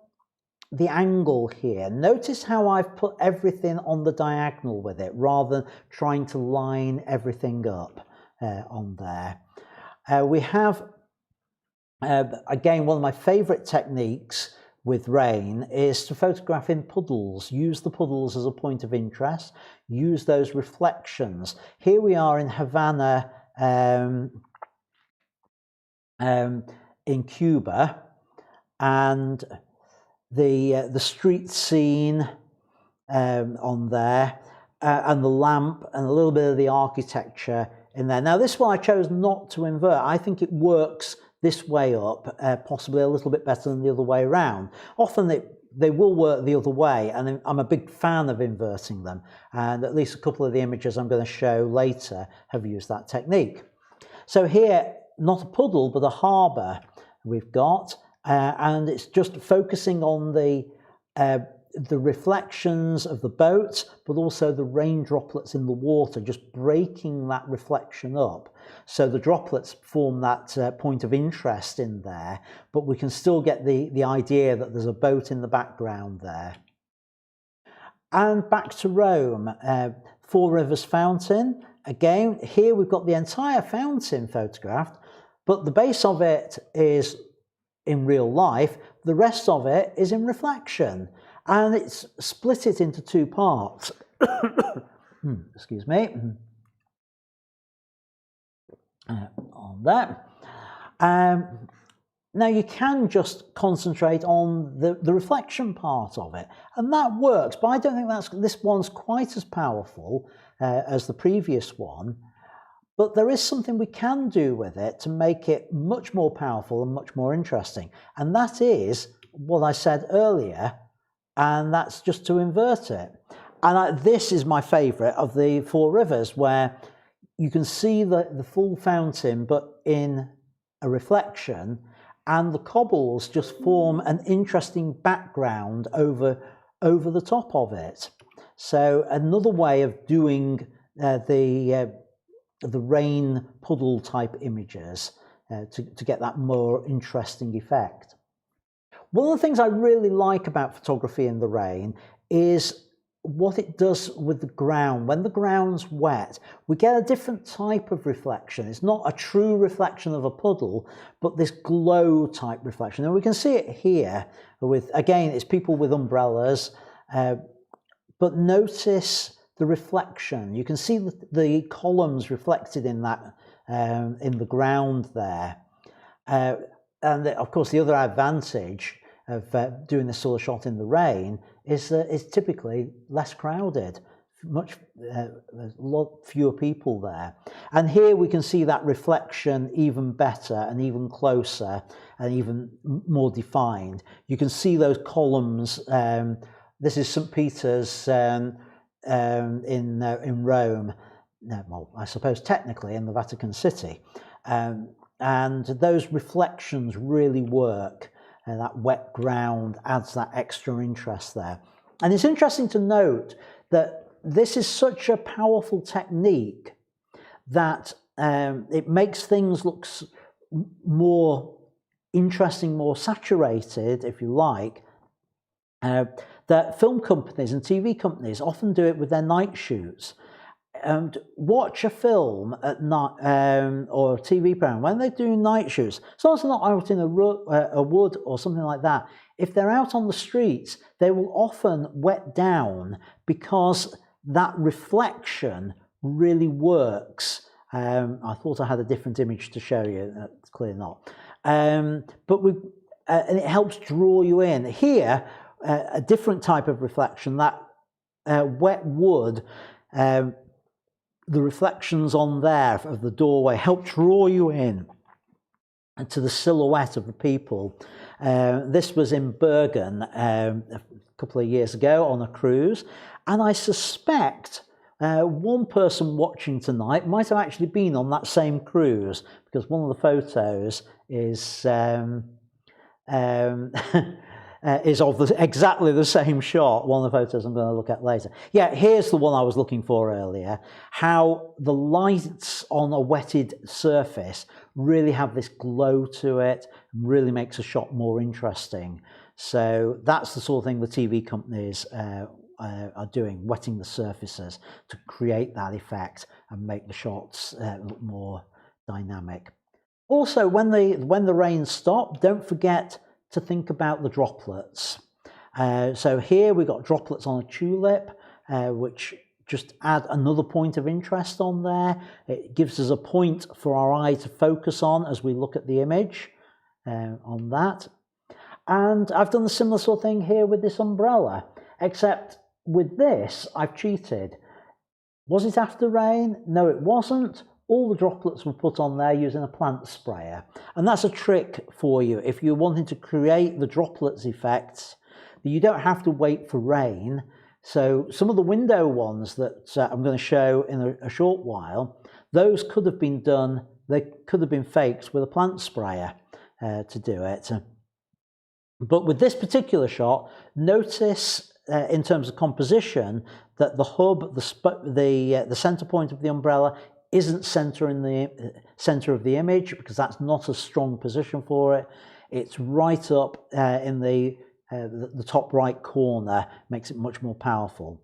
the angle here. Notice how I've put everything on the diagonal with it, rather than trying to line everything up on there. We have, again, one of my favourite techniques with rain is to photograph in puddles. Use the puddles as a point of interest. Use those reflections. Here we are in Havana, in Cuba, and the street scene on there, and the lamp, and a little bit of the architecture in there. Now this one I chose not to invert. I think it works this way up, possibly a little bit better than the other way around. Often they will work the other way, and I'm a big fan of inverting them, and at least a couple of the images I'm going to show later have used that technique. So here, not a puddle, but a harbour we've got, and it's just focusing on the reflections of the boat, but also the rain droplets in the water, just breaking that reflection up. So the droplets form that point of interest in there, but we can still get the idea that there's a boat in the background there. And back to Rome, Four Rivers Fountain. Again, here we've got the entire fountain photographed, but the base of it is in real life. The rest of it is in reflection. And it's split it into two parts. Excuse me. On that. Now you can just concentrate on the reflection part of it, and that works, but I don't think this one's quite as powerful as the previous one. But there is something we can do with it to make it much more powerful and much more interesting, and that is what I said earlier, and that's just to invert it. And this is my favourite of the Four Rivers, where you can see the full fountain but in a reflection, and the cobbles just form an interesting background over the top of it. So another way of doing the rain puddle type images to get that more interesting effect. One of the things I really like about photography in the rain is what it does with the ground. When the ground's wet, we get a different type of reflection. It's not a true reflection of a puddle, but this glow type reflection. And we can see it here with, again, it's people with umbrellas, but notice the reflection. You can see the columns reflected in that, in the ground there. And of course, the other advantage of doing this sort of shot in the rain is that it's typically less crowded, there's a lot fewer people there. And here we can see that reflection even better and even closer and even more defined. You can see those columns. This is St. Peter's in Rome. Well, I suppose technically in the Vatican City. And those reflections really work. That wet ground adds that extra interest there. And it's interesting to note that this is such a powerful technique that it makes things look more interesting, more saturated, if you like, that film companies and TV companies often do it with their night shoots. and watch a film at night or a TV program when they do night shoots. As long as they're not out in a wood or something like that, if they're out on the streets, they will often wet down because that reflection really works. I thought I had a different image to show you. It's clearly not. But and it helps draw you in. Here, a different type of reflection, that wet wood, the reflections on there of the doorway help draw you in to the silhouette of the people. This was in Bergen a couple of years ago on a cruise, and I suspect one person watching tonight might have actually been on that same cruise, because one of the photos is of exactly the same shot, one of the photos I'm going to look at later. Yeah, here's the one I was looking for earlier, how the lights on a wetted surface really have this glow to it, really makes a shot more interesting. So that's the sort of thing the TV companies are doing, wetting the surfaces to create that effect and make the shots look more dynamic. Also, when the rain stops, don't forget to think about the droplets. So here we've got droplets on a tulip, which just add another point of interest on there. It gives us a point for our eye to focus on as we look at the image on that. And I've done a similar sort of thing here with this umbrella, except with this, I've cheated. Was it after rain? No, it wasn't. All the droplets were put on there using a plant sprayer. And that's a trick for you. If you're wanting to create the droplets effects, you don't have to wait for rain. So some of the window ones that I'm going to show in a short while, those could have been done, they could have been faked with a plant sprayer to do it. But with this particular shot, notice in terms of composition that the hub, the center point of the umbrella isn't center in the center of the image, because that's not a strong position for it. It's right up in the top right corner, makes it much more powerful.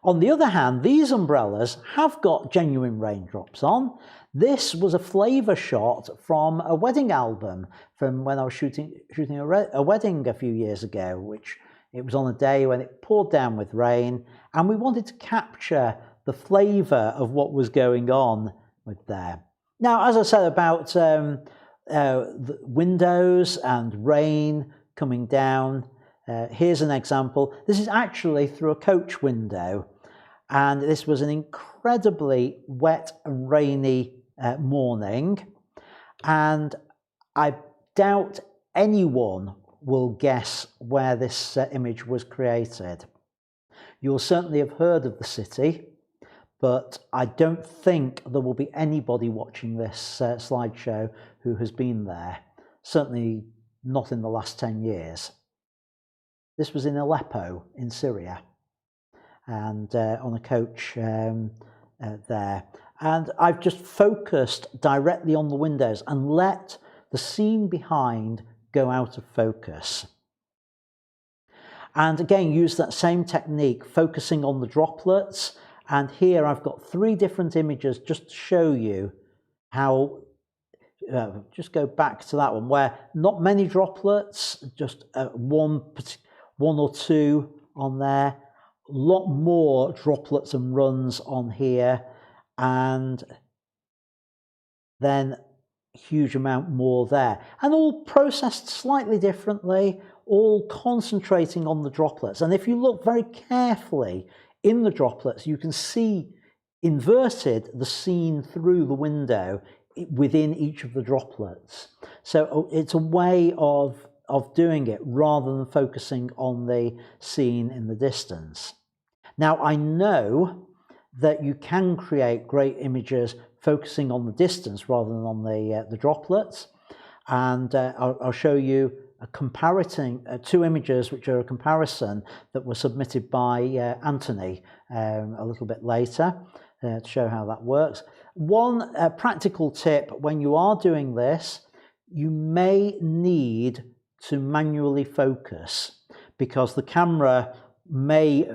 On the other hand, these umbrellas have got genuine raindrops on. This was a flavor shot from a wedding album from when I was shooting a wedding a few years ago, which it was on a day when it poured down with rain, and we wanted to capture the flavor of what was going on with there. Now, as I said about the windows and rain coming down, here's an example. This is actually through a coach window, and this was an incredibly wet and rainy morning, and I doubt anyone will guess where this image was created. You'll certainly have heard of the city, but I don't think there will be anybody watching this slideshow who has been there, certainly not in the last 10 years. This was in Aleppo in Syria, and on a coach there. And I've just focused directly on the windows and let the scene behind go out of focus. And again, use that same technique, focusing on the droplets. And here I've got 3 different images just to show you how, just go back to that one, where not many droplets, just one or two on there, a lot more droplets and runs on here, and then a huge amount more there. And all processed slightly differently, all concentrating on the droplets. And if you look very carefully in the droplets, you can see inverted the scene through the window within each of the droplets. So it's a way of doing it rather than focusing on the scene in the distance. Now, I know that you can create great images focusing on the distance rather than on the droplets, and I'll show you comparing 2 images which are a comparison that were submitted by Anthony a little bit later to show how that works. One practical tip when you are doing this, you may need to manually focus, because the camera may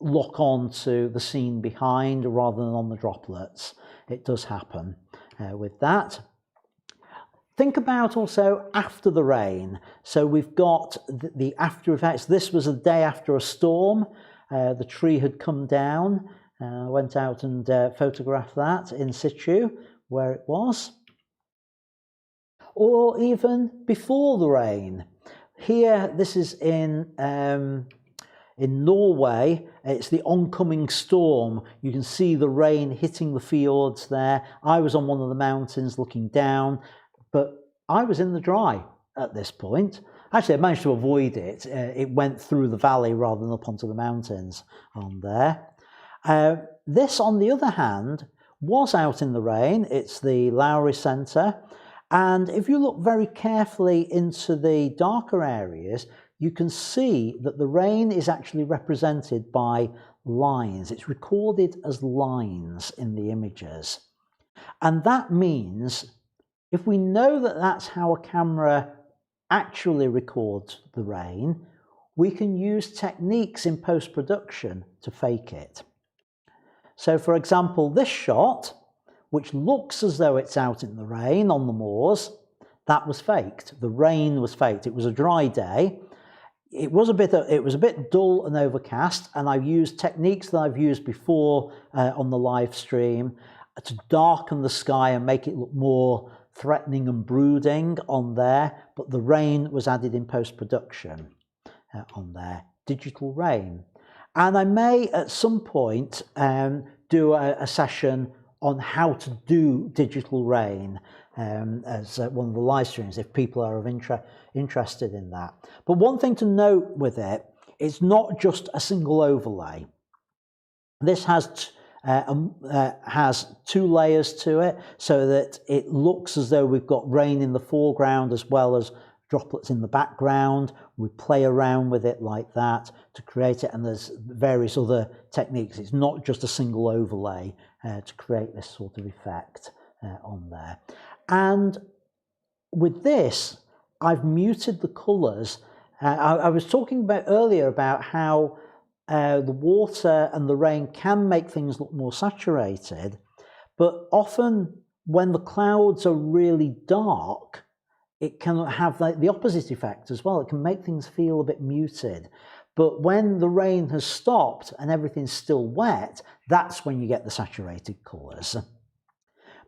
lock on to the scene behind rather than on the droplets. It does happen with that. Think about also after the rain. So we've got the after effects. This was a day after a storm. The tree had come down. I went out and photographed that in situ where it was. Or even before the rain. Here, this is in Norway. It's the oncoming storm. You can see the rain hitting the fields there. I was on one of the mountains looking down, but I was in the dry at this point. Actually, I managed to avoid it. It went through the valley rather than up onto the mountains on there. This, on the other hand, was out in the rain. It's the Lowry Centre. And if you look very carefully into the darker areas, you can see that the rain is actually represented by lines. It's recorded as lines in the images. And that means if we know that that's how a camera actually records the rain, we can use techniques in post-production to fake it. So for example, this shot, which looks as though it's out in the rain on the moors, that was faked. The rain was faked. It was a dry day. It was a bit dull and overcast, and I've used techniques that I've used before on the live stream to darken the sky and make it look more threatening and brooding on there, but the rain was added in post-production on there, digital rain. And I may at some point do a session on how to do digital rain as one of the live streams if people are interested in that. But one thing to note with it, it's not just a single overlay. This has two layers to it so that it looks as though we've got rain in the foreground as well as droplets in the background. We play around with it like that to create it, and there's various other techniques. It's not just a single overlay to create this sort of effect on there. And with this, I've muted the colours. I was talking about earlier about how the water and the rain can make things look more saturated, but often when the clouds are really dark, it can have the opposite effect as well. It can make things feel a bit muted. But when the rain has stopped and everything's still wet, that's when you get the saturated colours.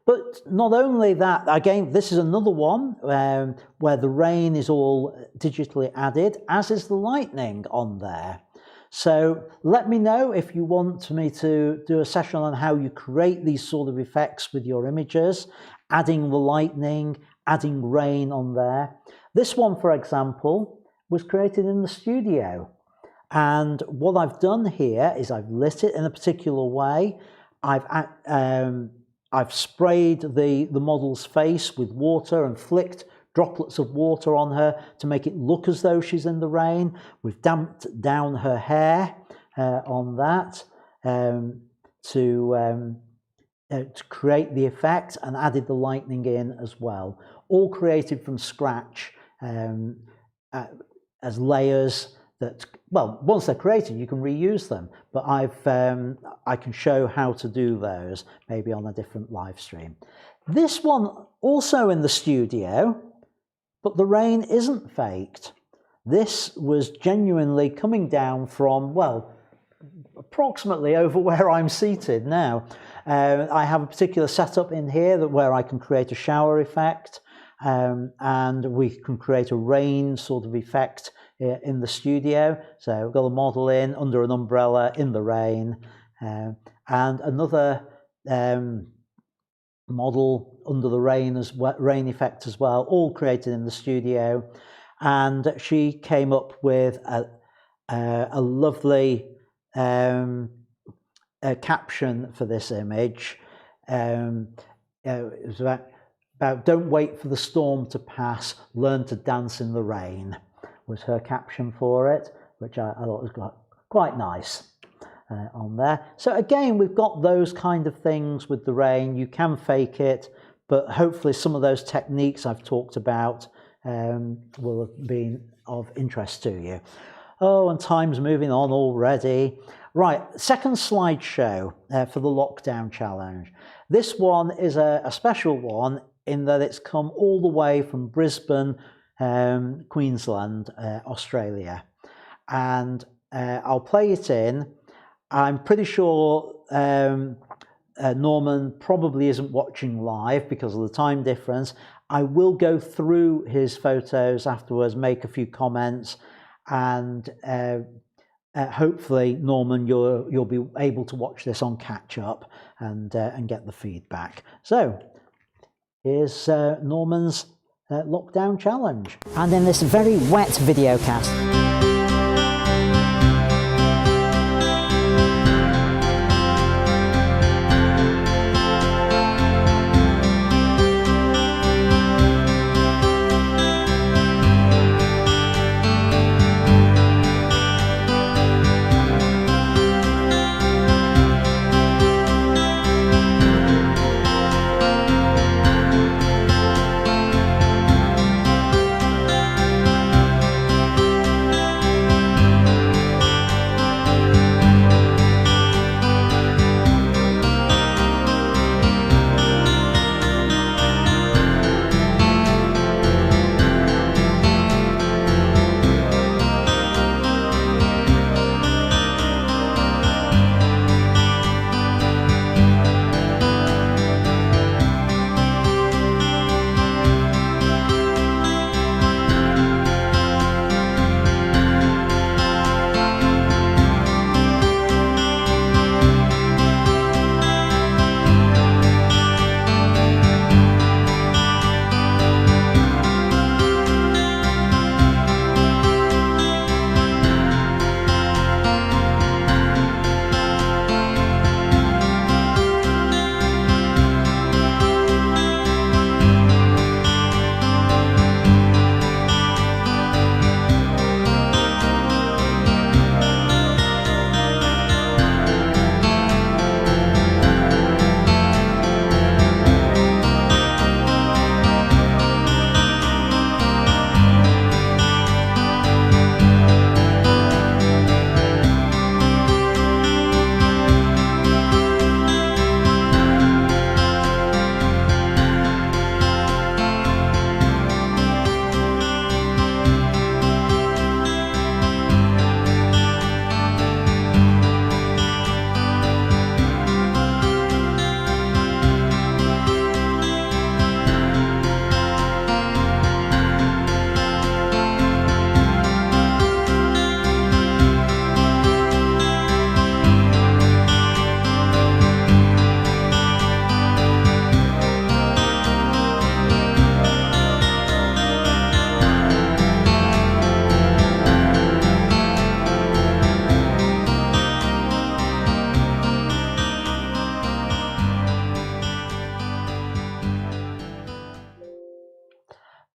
But not only that, again, this is another one where the rain is all digitally added, as is the lightning on there. So let me know if you want me to do a session on how you create these sort of effects with your images, adding the lightning, adding rain on there. This one, for example, was created in the studio. And what I've done here is I've lit it in a particular way. I've sprayed the model's face with water and flicked droplets of water on her to make it look as though she's in the rain. We've damped down her hair on that to create the effect, and added the lightning in as well. All created from scratch as layers that, well, once they're created, you can reuse them. But I can show how to do those maybe on a different live stream. This one also in the studio, but the rain isn't faked. This was genuinely coming down from, well, approximately over where I'm seated now. I have a particular setup in here where I can create a shower effect, and we can create a rain sort of effect in the studio. So we've got a model in under an umbrella in the rain, and another model under the rain as well, rain effect as well, all created in the studio. And she came up with a lovely caption for this image. It was about don't wait for the storm to pass, learn to dance in the rain, was her caption for it, which I thought was quite nice on there. So again, we've got those kind of things with the rain. You can fake it, but hopefully some of those techniques I've talked about will have been of interest to you. Oh, and time's moving on already. Right, second slideshow for the lockdown challenge. This one is a special one in that it's come all the way from Brisbane, Queensland, Australia. And I'll play it in. I'm pretty sure Norman probably isn't watching live because of the time difference. I will go through his photos afterwards, make a few comments, and hopefully, Norman, you'll be able to watch this on catch up and get the feedback. So here's Norman's lockdown challenge. And in this very wet video cast.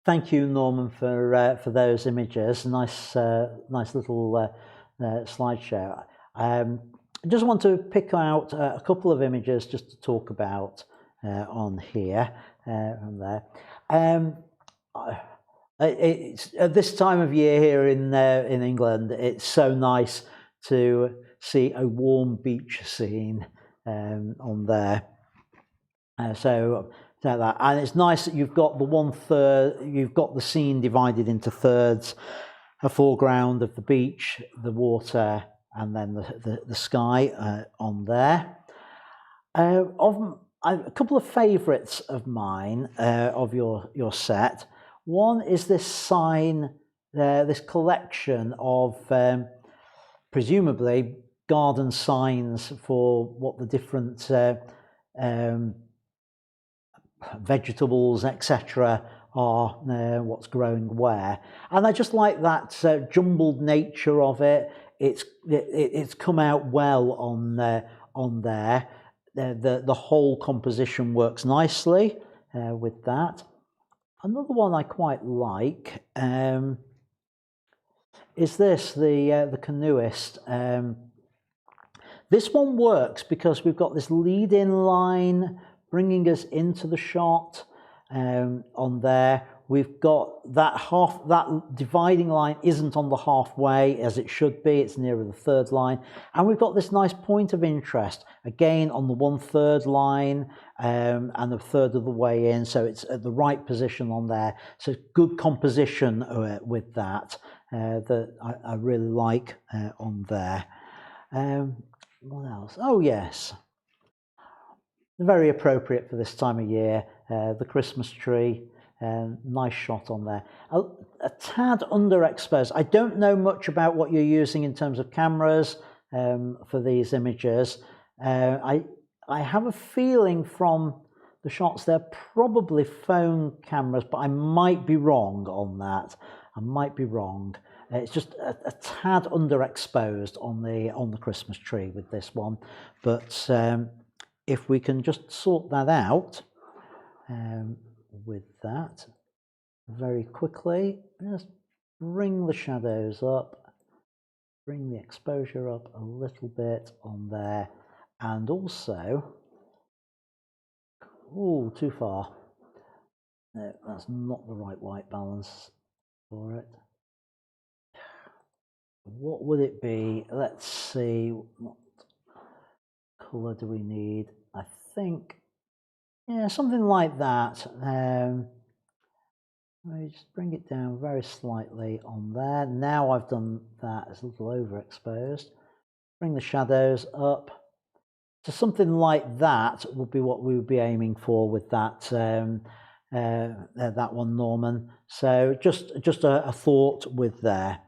Thank you, Norman, for those images. Nice little slideshow. I just want to pick out a couple of images just to talk about on here and there. It's at this time of year here in England, it's so nice to see a warm beach scene on there. That, and it's nice that you've got you've got the scene divided into thirds: a foreground of the beach, the water, and then the sky on there. A couple of favourites of mine of your set. One is this sign, this collection of presumably garden signs for what the different vegetables, etc., are, what's growing where. And I just like that jumbled nature of it. It's come out well on there. The whole composition works nicely with that. Another one I quite like is this, the canoeist. This one works because we've got this lead-in line bringing us into the shot on there, We've got that dividing line isn't on the halfway as it should be, it's nearer the third line. And we've got this nice point of interest, again on the 1/3 line and a third of the way in, so it's at the right position on there. So good composition with that, that I really like on there. What else? Oh yes, very appropriate for this time of year, the Christmas tree. Nice shot on there. A tad underexposed. I don't know much about what you're using in terms of cameras for these images. I have a feeling from the shots they're probably phone cameras, but I might be wrong on that. I might be wrong. It's just a tad underexposed on the Christmas tree with this one. But if we can just sort that out. With that very quickly, just bring the shadows up, bring the exposure up a little bit on there, and also, oh, too far. No, that's not the right white balance for it. What would it be? Let's see, what colour do we need? I think, yeah, something like that. Let me just bring it down very slightly on there. Now I've done that, it's a little overexposed. Bring the shadows up. So something like that would be what we would be aiming for with that that one, Norman. So just a thought with there.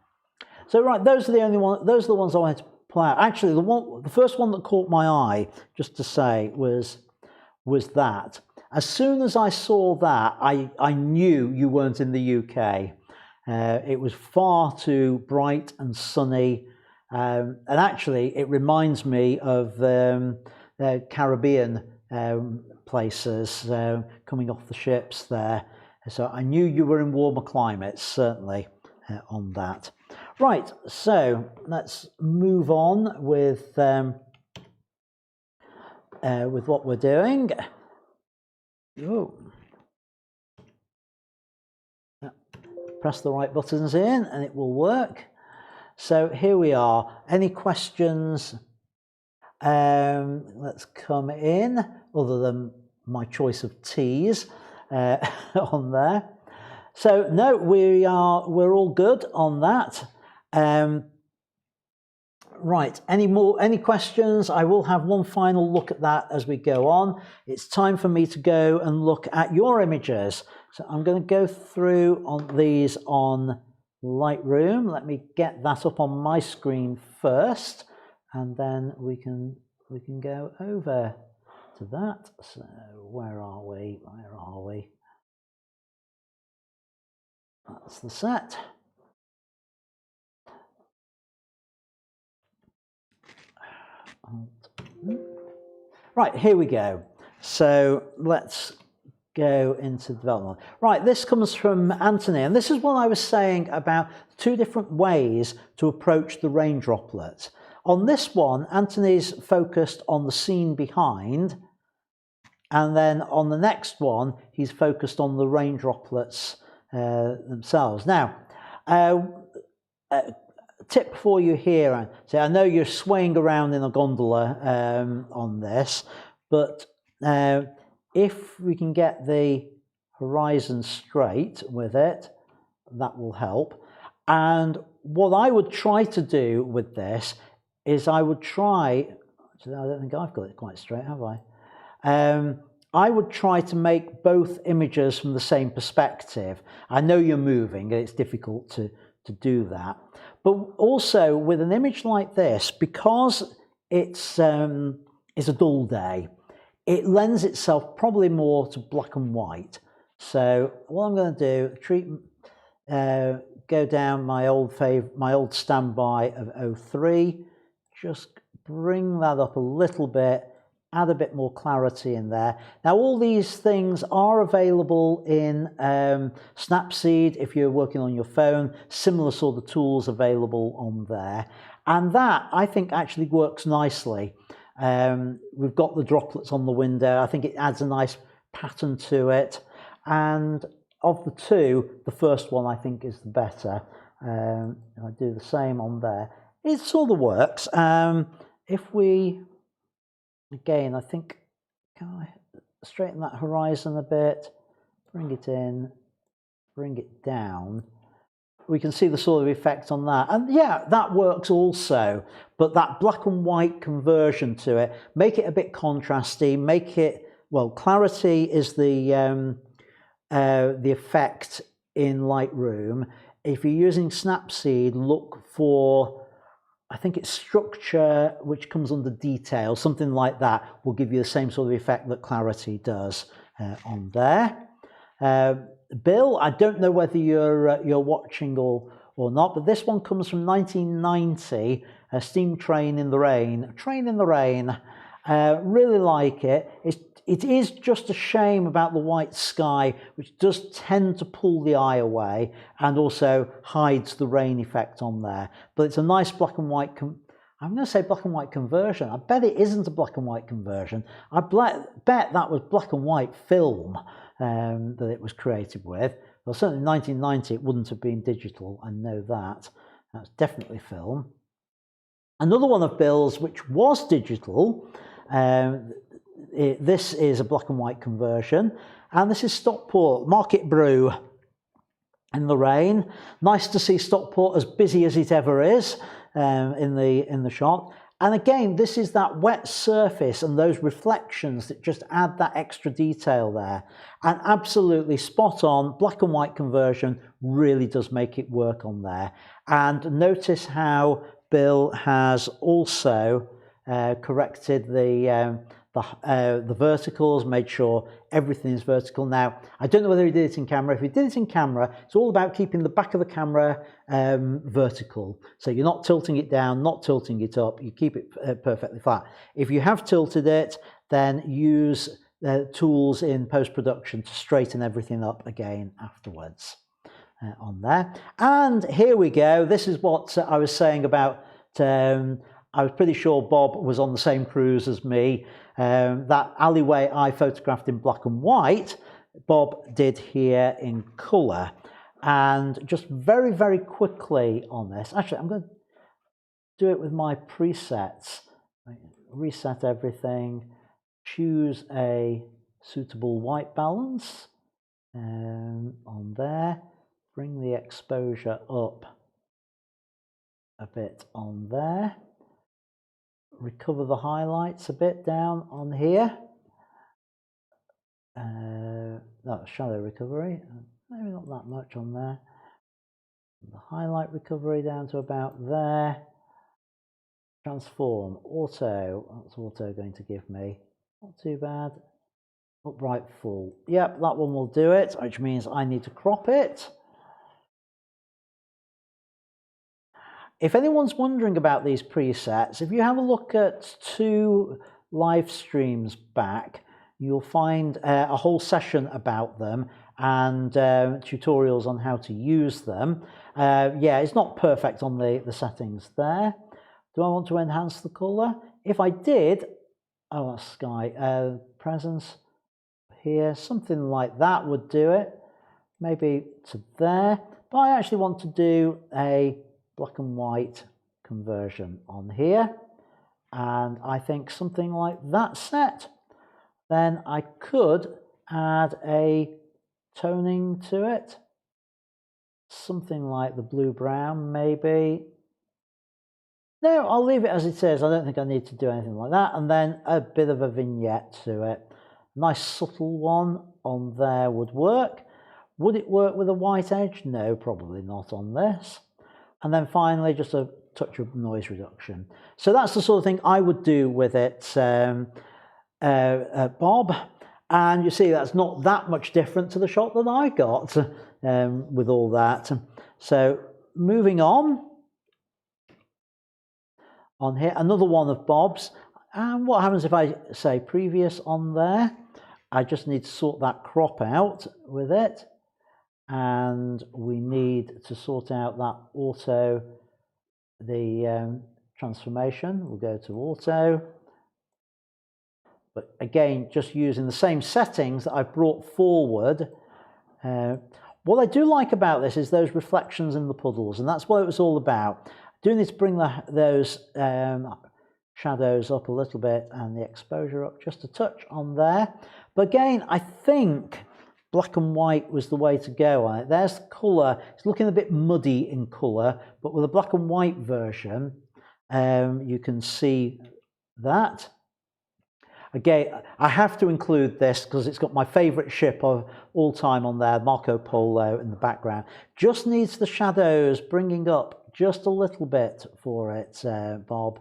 So right, those are the only ones. Those are the ones I wanted to play out. Actually, the first one that caught my eye, just to say, was that. As soon as I saw that, I knew you weren't in the UK. It was far too bright and sunny, and actually it reminds me of Caribbean places coming off the ships there. So I knew you were in warmer climates, certainly, on that. Right, so let's move on with what we're doing. Oh. Press the right buttons in and it will work. So here we are. Any questions? Let's come in, other than my choice of teas on there. So no, we're all good on that. Right, any questions? I will have one final look at that as we go on. It's time for me to go and look at your images. So I'm going to go through on these on Lightroom. Let me get that up on my screen first, and then we can go over to that. So where are we? Where are we? That's the set. Right, here we go. So let's go into development. Right, this comes from Anthony, and this is what I was saying about two different ways to approach the rain droplet. On this one, Anthony's focused on the scene behind, and then on the next one, he's focused on the rain droplets themselves. Now, tip for you here. So I know you're swaying around in a gondola on this, but if we can get the horizon straight with it, that will help. And what I would try to do with this is I would try, actually I don't think I've got it quite straight, have I? I would try to make both images from the same perspective. I know you're moving, and it's difficult to do that. But also with an image like this, because it's a dull day, it lends itself probably more to black and white. So what I'm going to do, go down my old standby of 03, just bring that up a little bit, add a bit more clarity in there. Now all these things are available in Snapseed if you're working on your phone, similar sort of tools available on there. And that I think actually works nicely. We've got the droplets on the window. I think it adds a nice pattern to it. And of the two, the first one I think is the better. I do the same on there. It sort of works. If we, again, I think, can I straighten that horizon a bit, bring it in, bring it down, we can see the sort of effect on that. And yeah, that works also, but that black and white conversion to it, make it a bit contrasty, make it, well, clarity is the effect in Lightroom. If you're using Snapseed, look for, I think it's structure, which comes under detail, something like that will give you the same sort of effect that clarity does on there. Bill, I don't know whether you're watching or not, but this one comes from 1990, a Steam Train in the Rain. Train in the Rain, really like it. It is just a shame about the white sky, which does tend to pull the eye away and also hides the rain effect on there. But it's a nice black and white, I'm going to say black and white conversion. I bet it isn't a black and white conversion. I bet that was black and white film that it was created with. Well, certainly in 1990 it wouldn't have been digital, I know that. That's definitely film. Another one of Bill's which was digital, this is a black and white conversion, and this is Stockport Market Brew in the rain. Nice to see Stockport as busy as it ever is in the shot. And again, this is that wet surface and those reflections that just add that extra detail there. And absolutely spot on, black and white conversion really does make it work on there. And notice how Bill has also corrected the verticals, made sure everything is vertical. Now, I don't know whether he did it in camera. If he did it in camera, it's all about keeping the back of the camera vertical. So you're not tilting it down, not tilting it up. You keep it perfectly flat. If you have tilted it, then use tools in post-production to straighten everything up again afterwards on there. And here we go. This is what I was saying about, I was pretty sure Bob was on the same cruise as me. That alleyway I photographed in black and white, Bob did here in colour. And just very, very quickly on this, actually I'm going to do it with my presets. Reset everything, choose a suitable white balance on there, bring the exposure up a bit on there. Recover the highlights a bit down on here. That's shadow recovery, maybe not that much on there. The highlight recovery down to about there. Transform, auto, what's auto going to give me? Not too bad. Upright full. Yep, that one will do it, which means I need to crop it. If anyone's wondering about these presets, if you have a look at 2 live streams back, you'll find a whole session about them and tutorials on how to use them. Yeah, it's not perfect on the settings there. Do I want to enhance the colour? If I did, oh, that's sky, presence here, something like that would do it. Maybe to there. But I actually want to do a black and white conversion on here, and I think something like that set. Then I could add a toning to it, something like the blue-brown maybe. No, I'll leave it as it is. I don't think I need to do anything like that. And then a bit of a vignette to it. Nice subtle one on there would work. Would it work with a white edge? No, probably not on this. And then finally, just a touch of noise reduction. So that's the sort of thing I would do with it, Bob. And you see that's not that much different to the shot that I got with all that. So moving on here, another one of Bob's. And what happens if I say previous on there? I just need to sort that crop out with it. And we need to sort out that auto, the transformation. We'll go to auto. But again, just using the same settings that I've brought forward What I do like about this is those reflections in the puddles, and that's what it was all about. I do need to bring those shadows up a little bit and the exposure up just a touch on there. But again, I think black and white was the way to go on it. There's the colour. It's looking a bit muddy in colour, but with a black and white version, you can see that. Again, I have to include this because it's got my favourite ship of all time on there, Marco Polo in the background. Just needs the shadows bringing up just a little bit for it, Bob,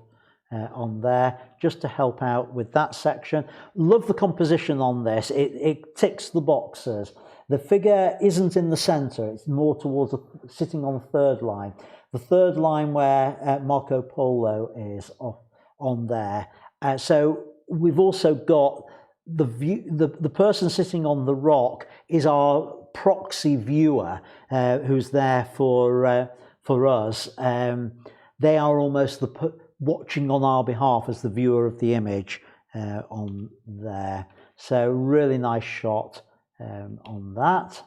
on there, just to help out with that section. Love the composition on this. It ticks the boxes. The figure isn't in the centre. It's more towards sitting on the third line. The third line where Marco Polo is on there. So we've also got the view. The person sitting on the rock is our proxy viewer, who's there for us. They are almost watching on our behalf as the viewer of the image on there. So really nice shot on that.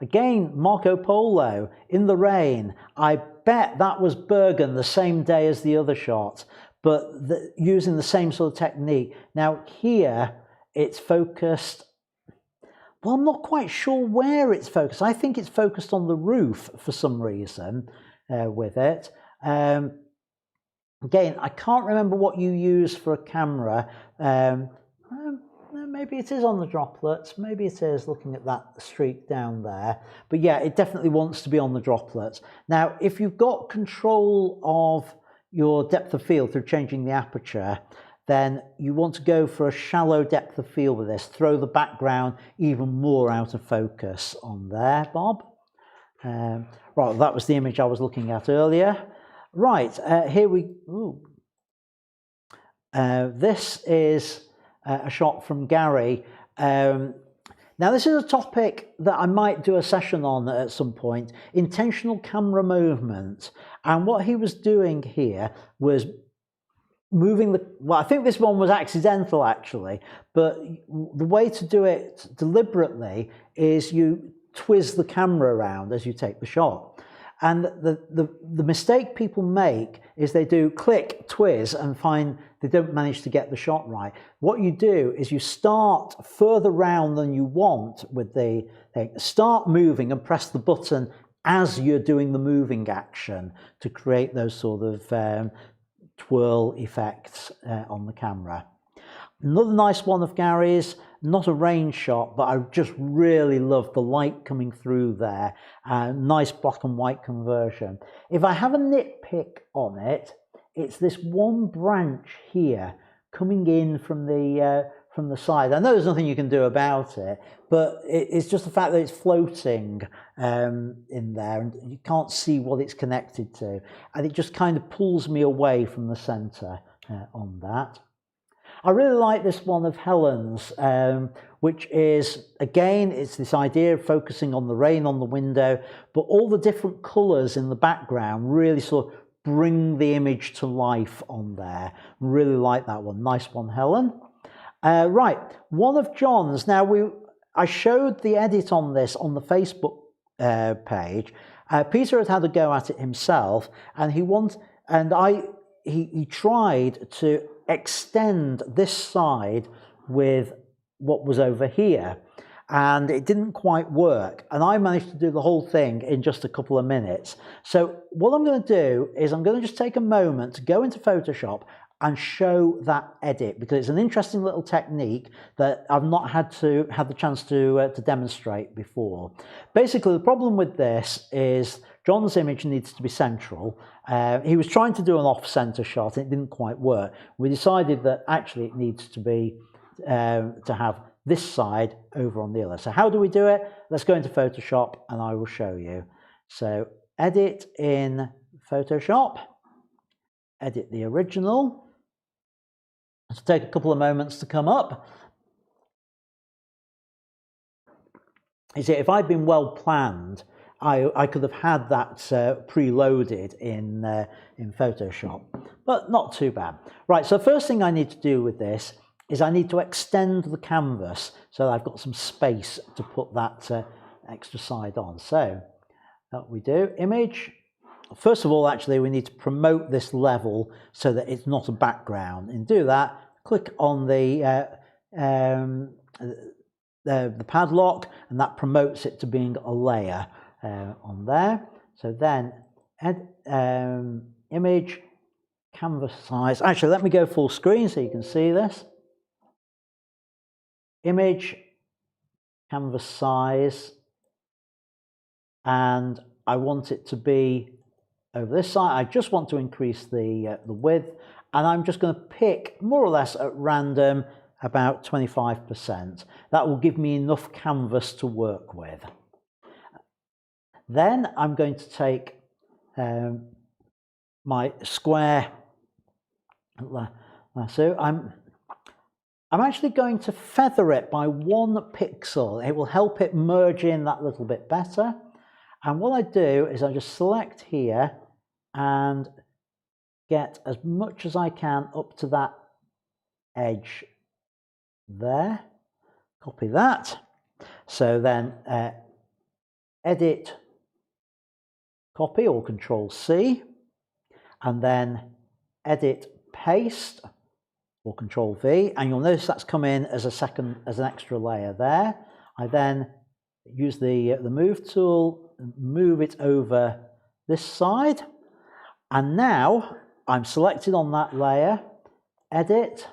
Again, Marco Polo in the rain. I bet that was Bergen the same day as the other shot, but using the same sort of technique. Now here it's focused, well, I'm not quite sure where it's focused. I think it's focused on the roof for some reason with it. Again, I can't remember what you use for a camera. Maybe it is on the droplets. Maybe it is looking at that streak down there. But yeah, it definitely wants to be on the droplets. Now, if you've got control of your depth of field through changing the aperture, then you want to go for a shallow depth of field with this. Throw the background even more out of focus on there, Bob. Right, that was the image I was looking at earlier. Right, here we... this is a shot from Gary. Now this is a topic that I might do a session on at some point, intentional camera movement. And what he was doing here was moving well, I think this one was accidental actually, but the way to do it deliberately is you twist the camera around as you take the shot. And the mistake people make is they do click, twizz, and find they don't manage to get the shot right. What you do is you start further round than you want with the thing. Start moving and press the button as you're doing the moving action to create those sort of twirl effects on the camera. Another nice one of Gary's, not a rain shot, but I just really love the light coming through there. Nice black and white conversion. If I have a nitpick on it, it's this one branch here coming in from the side. I know there's nothing you can do about it, but it's just the fact that it's floating in there and you can't see what it's connected to. And it just kind of pulls me away from the center on that. I really like this one of Helen's, which is, again, it's this idea of focusing on the rain on the window, but all the different colours in the background really sort of bring the image to life on there. Really like that one. Nice one, Helen. Right, one of John's. Now, I showed the edit on this on the Facebook page. Peter had a go at it himself, and he tried to extend this side with what was over here, and it didn't quite work, and I managed to do the whole thing in just a couple of minutes. So what I'm going to do is I'm going to just take a moment to go into Photoshop and show that edit, because it's an interesting little technique that I've not had the chance to demonstrate before. Basically, the problem with this is John's image needs to be central. He was trying to do an off-center shot, and it didn't quite work. We decided that actually it needs to be to have this side over on the other. So how do we do it? Let's go into Photoshop and I will show you. So edit in Photoshop, edit the original. It'll take a couple of moments to come up. You see, if I'd been well planned, I could have had that preloaded in Photoshop, but not too bad. Right, so first thing I need to do with this is I need to extend the canvas so that I've got some space to put that extra side on. So that we do, image. First of all, actually, we need to promote this level so that it's not a background. And do that, click on the padlock, and that promotes it to being a layer on there. So then image, canvas size. Actually, let me go full screen so you can see this. Image, canvas size, and I want it to be over this side. I just want to increase the width, and I'm just going to pick more or less at random about 25%. That will give me enough canvas to work with. Then I'm going to take my square lasso. I'm actually going to feather it by 1 pixel. It will help it merge in that little bit better. And what I do is I just select here and get as much as I can up to that edge there. Copy that. So then edit, copy, or Control C, and then edit, paste, or Control V, and you'll notice that's come in as an extra layer there. I then use the move tool, move it over this side, and now I'm selected on that layer, edit,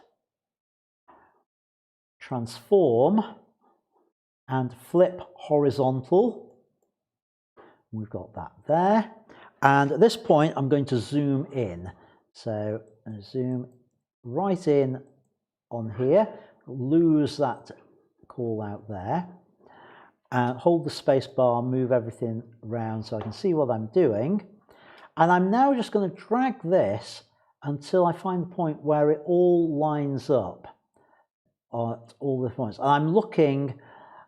transform, and flip horizontal. We've got that there, and at this point I'm going to zoom in. So zoom right in on here, lose that call out there, and hold the space bar, move everything around so I can see what I'm doing. And I'm now just going to drag this until I find the point where it all lines up at all the points. And I'm looking,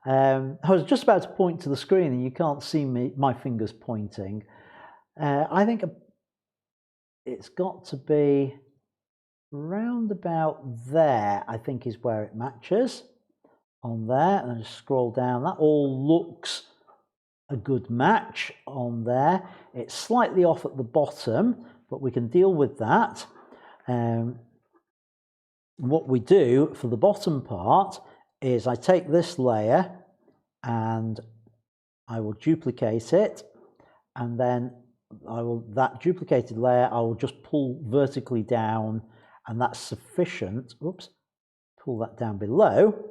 I was just about to point to the screen and you can't see my fingers pointing. I think it's got to be round about there, I think is where it matches. On there, and just scroll down. That all looks a good match on there. It's slightly off at the bottom, but we can deal with that. What we do for the bottom part is I take this layer and I will duplicate it, and then that duplicated layer I will just pull vertically down, and that's sufficient. Oops, pull that down below.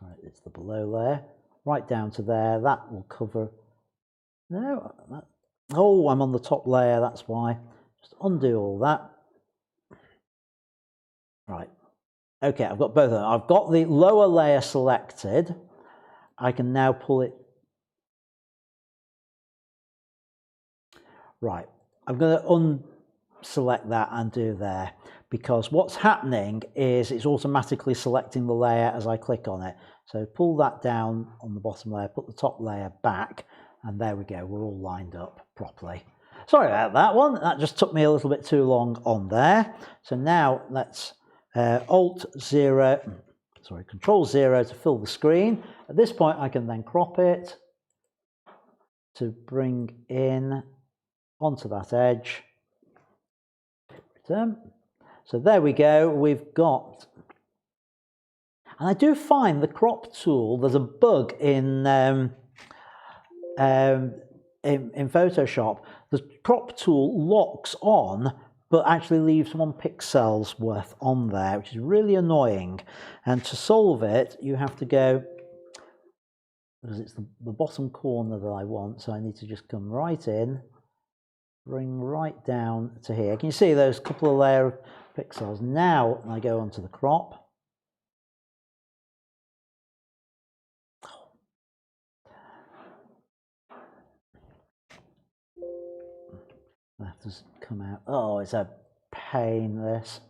Sorry, it's the below layer, right down to there. That will cover. No, oh, I'm on the top layer. That's why. Just undo all that. Right. Okay, I've got both of them. I've got the lower layer selected. I can now pull it. Right. I'm going to unselect that and do there, because what's happening is it's automatically selecting the layer as I click on it. So pull that down on the bottom layer, put the top layer back, and there we go, we're all lined up properly. Sorry about that one, that just took me a little bit too long on there. So now let's Control 0 to fill the screen. At this point I can then crop it to bring in onto that edge. Return. So there we go, we've got, and I do find the crop tool, there's a bug in Photoshop. The crop tool locks on, but actually leaves 1 pixel's worth on there, which is really annoying. And to solve it, you have to go, because it's the bottom corner that I want, so I need to just come right in, bring right down to here. Can you see those couple of layers of pixels? Now I go onto the crop. That does come out. Oh, it's a pain, this.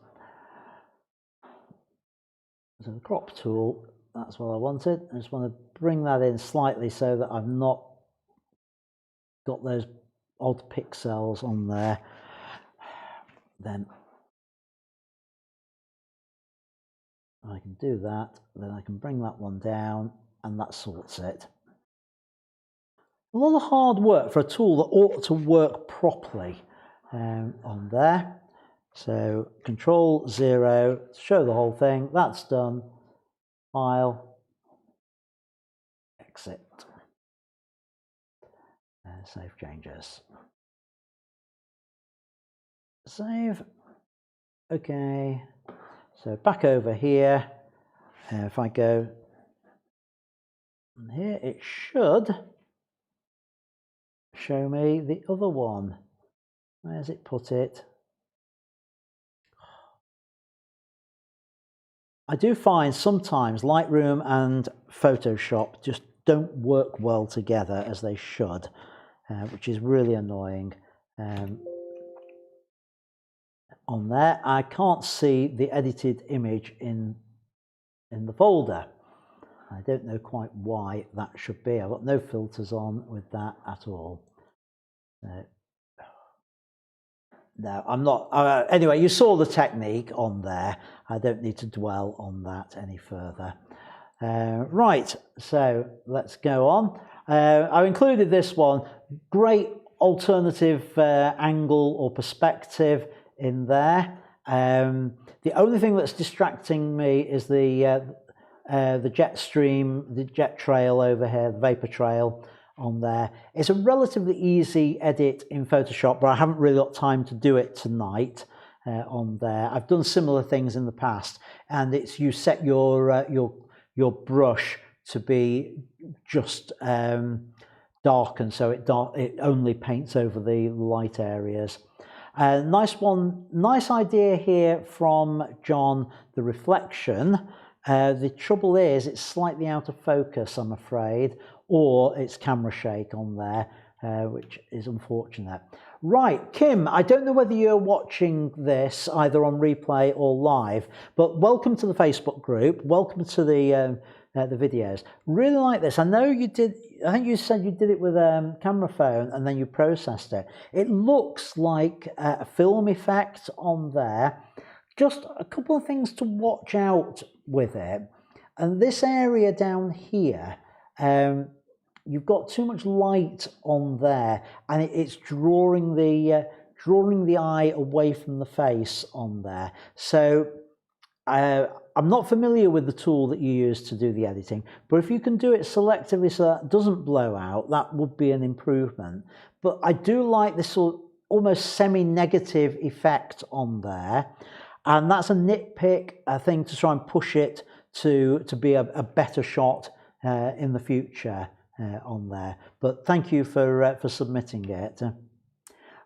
So the crop tool, that's what I wanted. I just want to bring that in slightly so that I've not got those odd pixels on there. Then I can do that, then I can bring that one down, and that sorts it. A lot of hard work for a tool that ought to work properly on there. So Control 0 to show the whole thing. That's done. File, exit, save changes. Save. Okay. So back over here. If I go here, it should show me the other one. Where's it put it? I do find sometimes Lightroom and Photoshop just don't work well together as they should, which is really annoying. On there, I can't see the edited image in the folder. I don't know quite why that should be. I've got no filters on with that at all. No, I'm not. Anyway, you saw the technique on there. I don't need to dwell on that any further. Right, so let's go on. I've included this one. Great alternative angle or perspective in there. The only thing that's distracting me is the jet stream, the jet trail over here, the vapor trail on there. It's a relatively easy edit in Photoshop, but I haven't really got time to do it tonight on there. I've done similar things in the past, and it's you set your brush to be just darkened, so it only paints over the light areas. Nice idea here from John, the reflection. The trouble is it's slightly out of focus, I'm afraid, or it's camera shake on there, which is unfortunate. Right, Kim, I don't know whether you're watching this either on replay or live, but welcome to the Facebook group. Welcome to the videos. Really like this. I know you did. I think you said you did it with a camera phone and then you processed it. It looks like a film effect on there. Just a couple of things to watch out with it. And this area down here, you've got too much light on there, and it's drawing the eye away from the face on there. So I'm not familiar with the tool that you use to do the editing, but if you can do it selectively so that doesn't blow out, that would be an improvement. But I do like this sort of almost semi-negative effect on there. And that's a nitpick, I think, to try and push it to be a better shot in the future on there. But thank you for submitting it.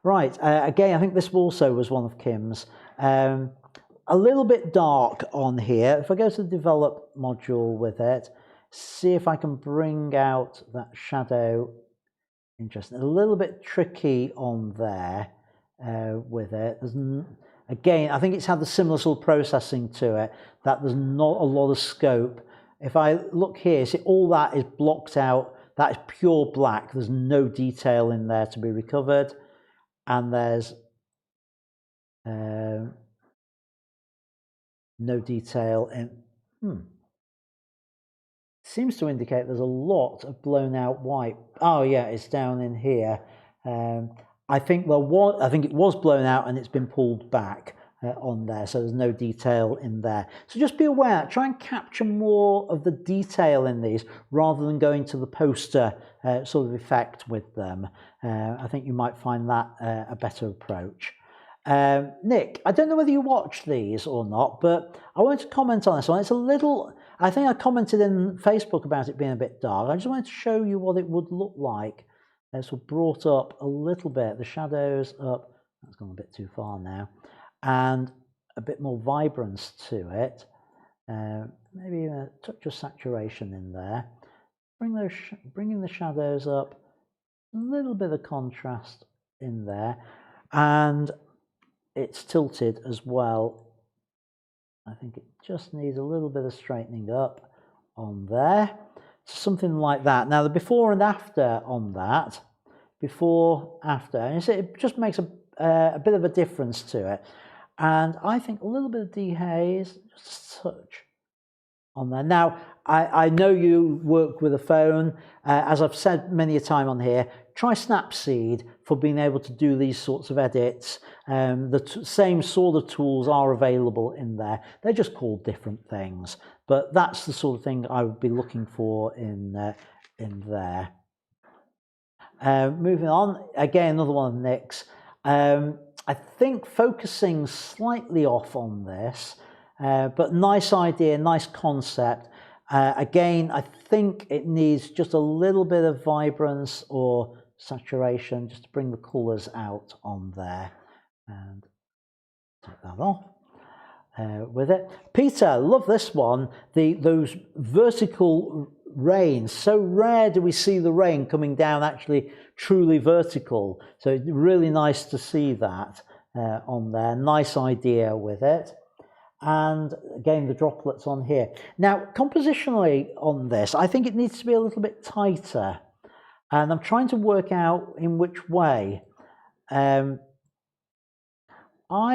Right, again, I think this also was one of Kim's. A little bit dark on here. If I go to the develop module with it, see if I can bring out that shadow. Interesting, a little bit tricky on there with it. Again, I think it's had the similar sort of processing to it, that there's not a lot of scope. If I look here, see all that is blocked out. That is pure black. There's no detail in there to be recovered. And there's no detail in... Seems to indicate there's a lot of blown out white. Oh yeah, it's down in here. I think it was blown out and it's been pulled back on there, so there's no detail in there. So just be aware, try and capture more of the detail in these rather than going to the poster sort of effect with them. I think you might find that a better approach. Nick, I don't know whether you watched these or not, but I wanted to comment on this one. It's a little, I think I commented in Facebook about it being a bit dark. I just wanted to show you what it would look like. So brought up a little bit, the shadows up, that's gone a bit too far now, and a bit more vibrance to it. Maybe a touch of saturation in there. Bringing the shadows up, a little bit of contrast in there, and it's tilted as well. I think it just needs a little bit of straightening up on there. Something like that. Now the before and after on that, before, after, and it just makes a bit of a difference to it. And I think a little bit of dehaze, just a touch, on there. Now, I know you work with a phone. As I've said many a time on here, try Snapseed for being able to do these sorts of edits. The same sort of tools are available in there. They're just called different things, but that's the sort of thing I would be looking for in there. Moving on, again, another one of Nick's. I think focusing slightly off on this, but nice idea, nice concept. Again, I think it needs just a little bit of vibrance or saturation just to bring the colours out on there. And take that off with it. Peter, love this one. Those vertical rains. So rare do we see the rain coming down actually truly vertical. So it's really nice to see that on there. Nice idea with it. And again, the droplets on here. Now, compositionally on this, I think it needs to be a little bit tighter. And I'm trying to work out in which way. I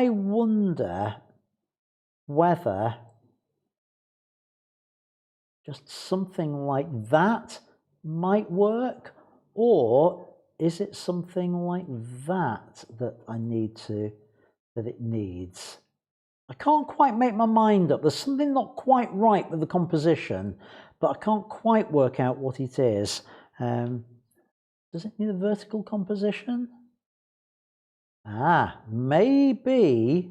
wonder whether just something like that might work, or is it something like that that it needs? I can't quite make my mind up. There's something not quite right with the composition, but I can't quite work out what it is. Does it need a vertical composition? Maybe.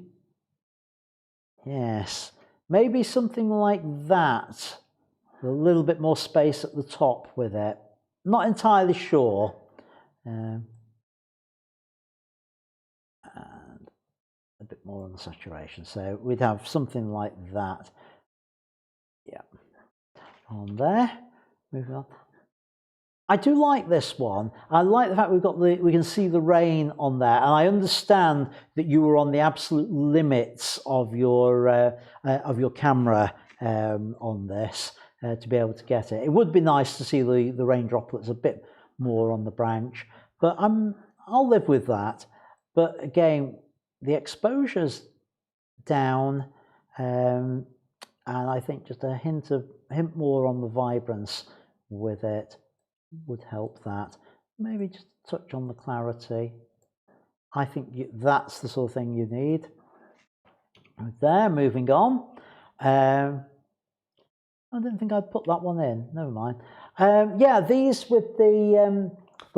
Yes, maybe something like that. A little bit more space at the top with it. Not entirely sure. And a bit more on the saturation. So we'd have something like that. Yeah. On there. Moving on. I do like this one. I like the fact we can see the rain on there, and I understand that you were on the absolute limits of your camera on this to be able to get it. It would be nice to see the rain droplets a bit more on the branch, but I'll live with that. But again, the exposure's down, and I think just a hint more on the vibrance with it would help that. Maybe just a touch on the clarity. I think that's the sort of thing you need. Right there, moving on. I didn't think I'd put that one in. Never mind. Yeah, these with the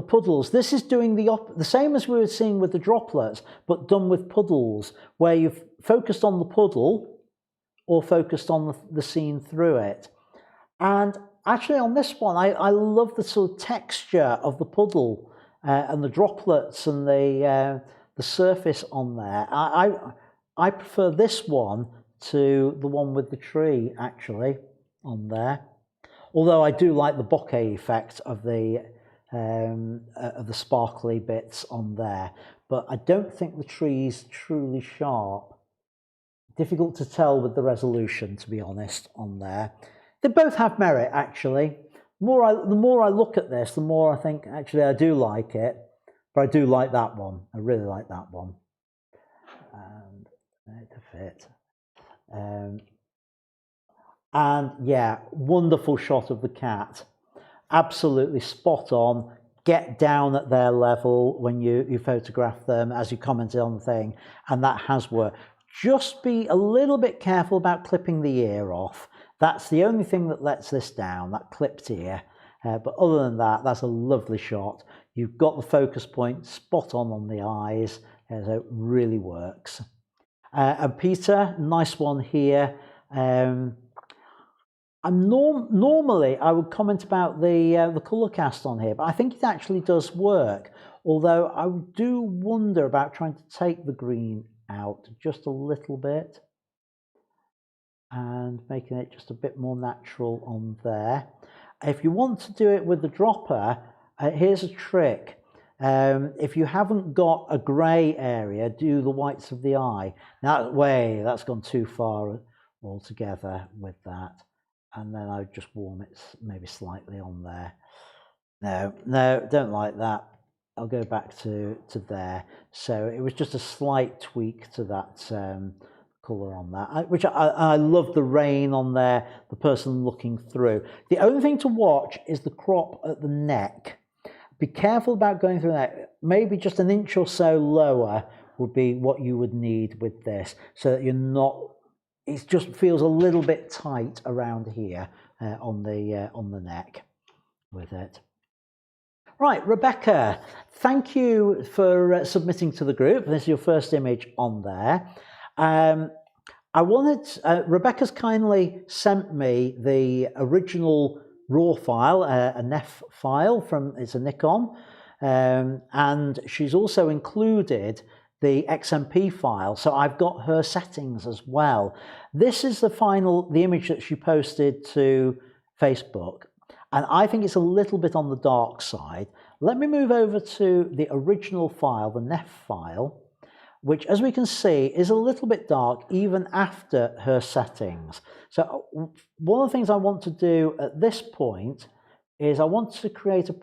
puddles. This is doing the same as we were seeing with the droplets, but done with puddles, where you've focused on the puddle or focused on the scene through it. And actually on this one, I love the sort of texture of the puddle and the droplets and the surface on there. I prefer this one to the one with the tree, actually, on there. Although I do like the bokeh effect of the sparkly bits on there. But I don't think the tree's truly sharp. Difficult to tell with the resolution, to be honest, on there. They both have merit, actually. The more I look at this, the more I think, actually, I do like it. But I do like that one. I really like that one. And to fit. And yeah, wonderful shot of the cat. Absolutely spot on. Get down at their level when you photograph them, as you commented on the thing. And that has worked. Just be a little bit careful about clipping the ear off. That's the only thing that lets this down, that clipped ear. But other than that, that's a lovely shot. You've got the focus point spot on the eyes, so it really works. And Peter, nice one here. Normally I would comment about the colour cast on here, but I think it actually does work. Although I do wonder about trying to take the green out just a little bit and making it just a bit more natural on there. If you want to do it with the dropper, here's a trick. If you haven't got a grey area, do the whites of the eye. Now, that's gone too far altogether with that. And then I would just warm it maybe slightly on there. No, don't like that. I'll go back to there. So it was just a slight tweak to that colour on that, which I love the rain on there, the person looking through. The only thing to watch is the crop at the neck. Be careful about going through that. Maybe just an inch or so lower would be what you would need with this, so that you're not, it just feels a little bit tight around here on the neck with it. Right, Rebecca, thank you for submitting to the group. This is your first image on there. Rebecca's kindly sent me the original RAW file, a NEF file it's a Nikon, and she's also included the XMP file, so I've got her settings as well. This is the image that she posted to Facebook, and I think it's a little bit on the dark side. Let me move over to the original file, the NEF file, which, as we can see, is a little bit dark even after her settings. So one of the things I want to do at this point is I want to create a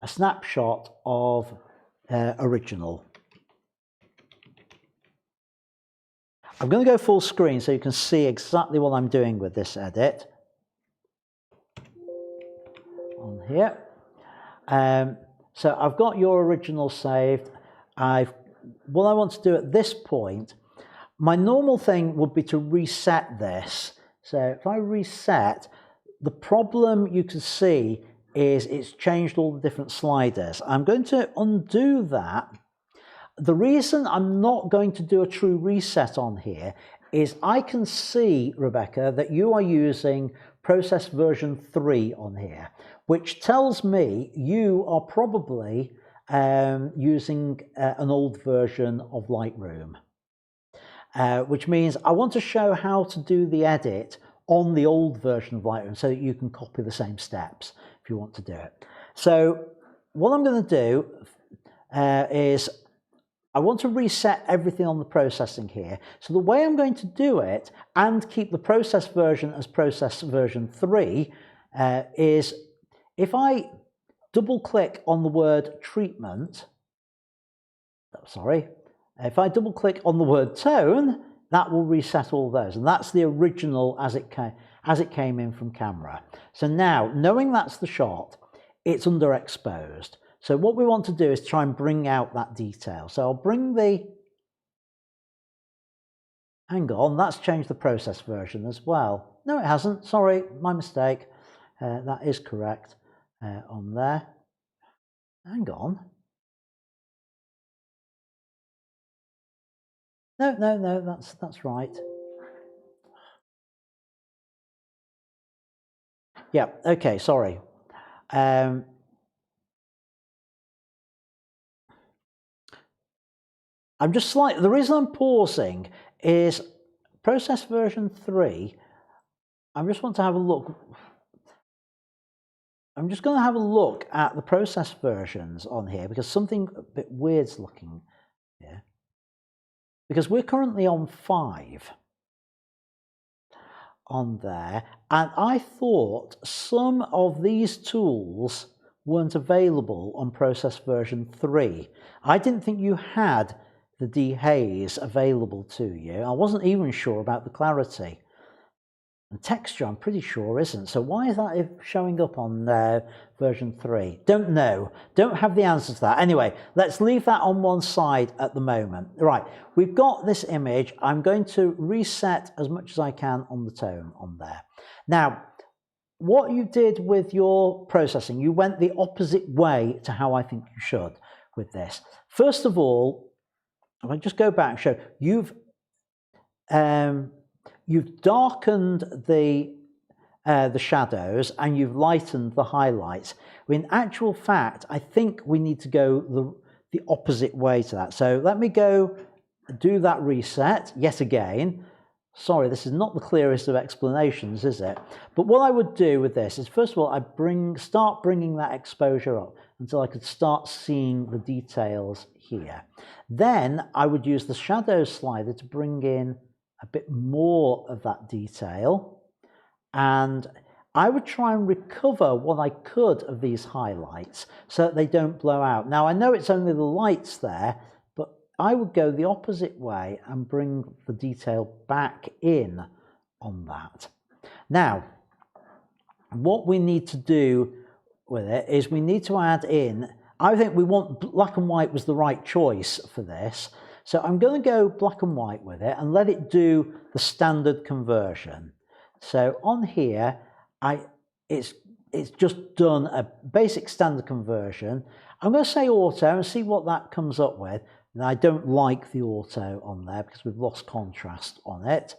snapshot of original. I'm going to go full screen so you can see exactly what I'm doing with this edit on here. So I've got your original saved. What I want to do at this point, my normal thing would be to reset this. So if I reset, the problem you can see is it's changed all the different sliders. I'm going to undo that. The reason I'm not going to do a true reset on here is I can see, Rebecca, that you are using process version 3 on here, which tells me you are probably using an old version of Lightroom, which means I want to show how to do the edit on the old version of Lightroom so that you can copy the same steps if you want to do it. So what I'm going to do is I want to reset everything on the processing here. So the way I'm going to do it and keep the process version as process version 3 is if I double click on the word treatment, if I double click on the word tone, that will reset all those. And that's the original as it came in from camera. So now, knowing that's the shot, it's underexposed. So what we want to do is try and bring out that detail. So I'll bring hang on, that's changed the process version as well. No, it hasn't. Sorry, my mistake. That is correct on there. Hang on. No, that's right. Yeah, okay, sorry. I'm just the reason I'm pausing is process version 3. I just want to have a look. I'm just going to have a look at the process versions on here because something a bit weird's looking here. Because we're currently on 5 on there, and I thought some of these tools weren't available on process version 3. I didn't think you had the dehaze available to you. I wasn't even sure about the clarity. And texture, I'm pretty sure isn't. So why is that showing up on version 3? Don't know. Don't have the answer to that. Anyway, let's leave that on one side at the moment. Right, we've got this image. I'm going to reset as much as I can on the tone on there. Now, what you did with your processing, you went the opposite way to how I think you should with this. First of all, if I just go back and show, you've darkened the shadows and you've lightened the highlights. In actual fact, I think we need to go the opposite way to that. So let me go do that reset yet again. Sorry, this is not the clearest of explanations, is it? But what I would do with this is, first of all, I start bringing that exposure up until I could start seeing the details here. Then I would use the shadow slider to bring in a bit more of that detail, and I would try and recover what I could of these highlights so that they don't blow out. Now I know it's only the lights there, but I would go the opposite way and bring the detail back in on that. Now, what we need to do with it is we need to add in, I think we want black and white was the right choice for this. So I'm going to go black and white with it and let it do the standard conversion. So on here, it's just done a basic standard conversion. I'm going to say auto and see what that comes up with. And I don't like the auto on there because we've lost contrast on it.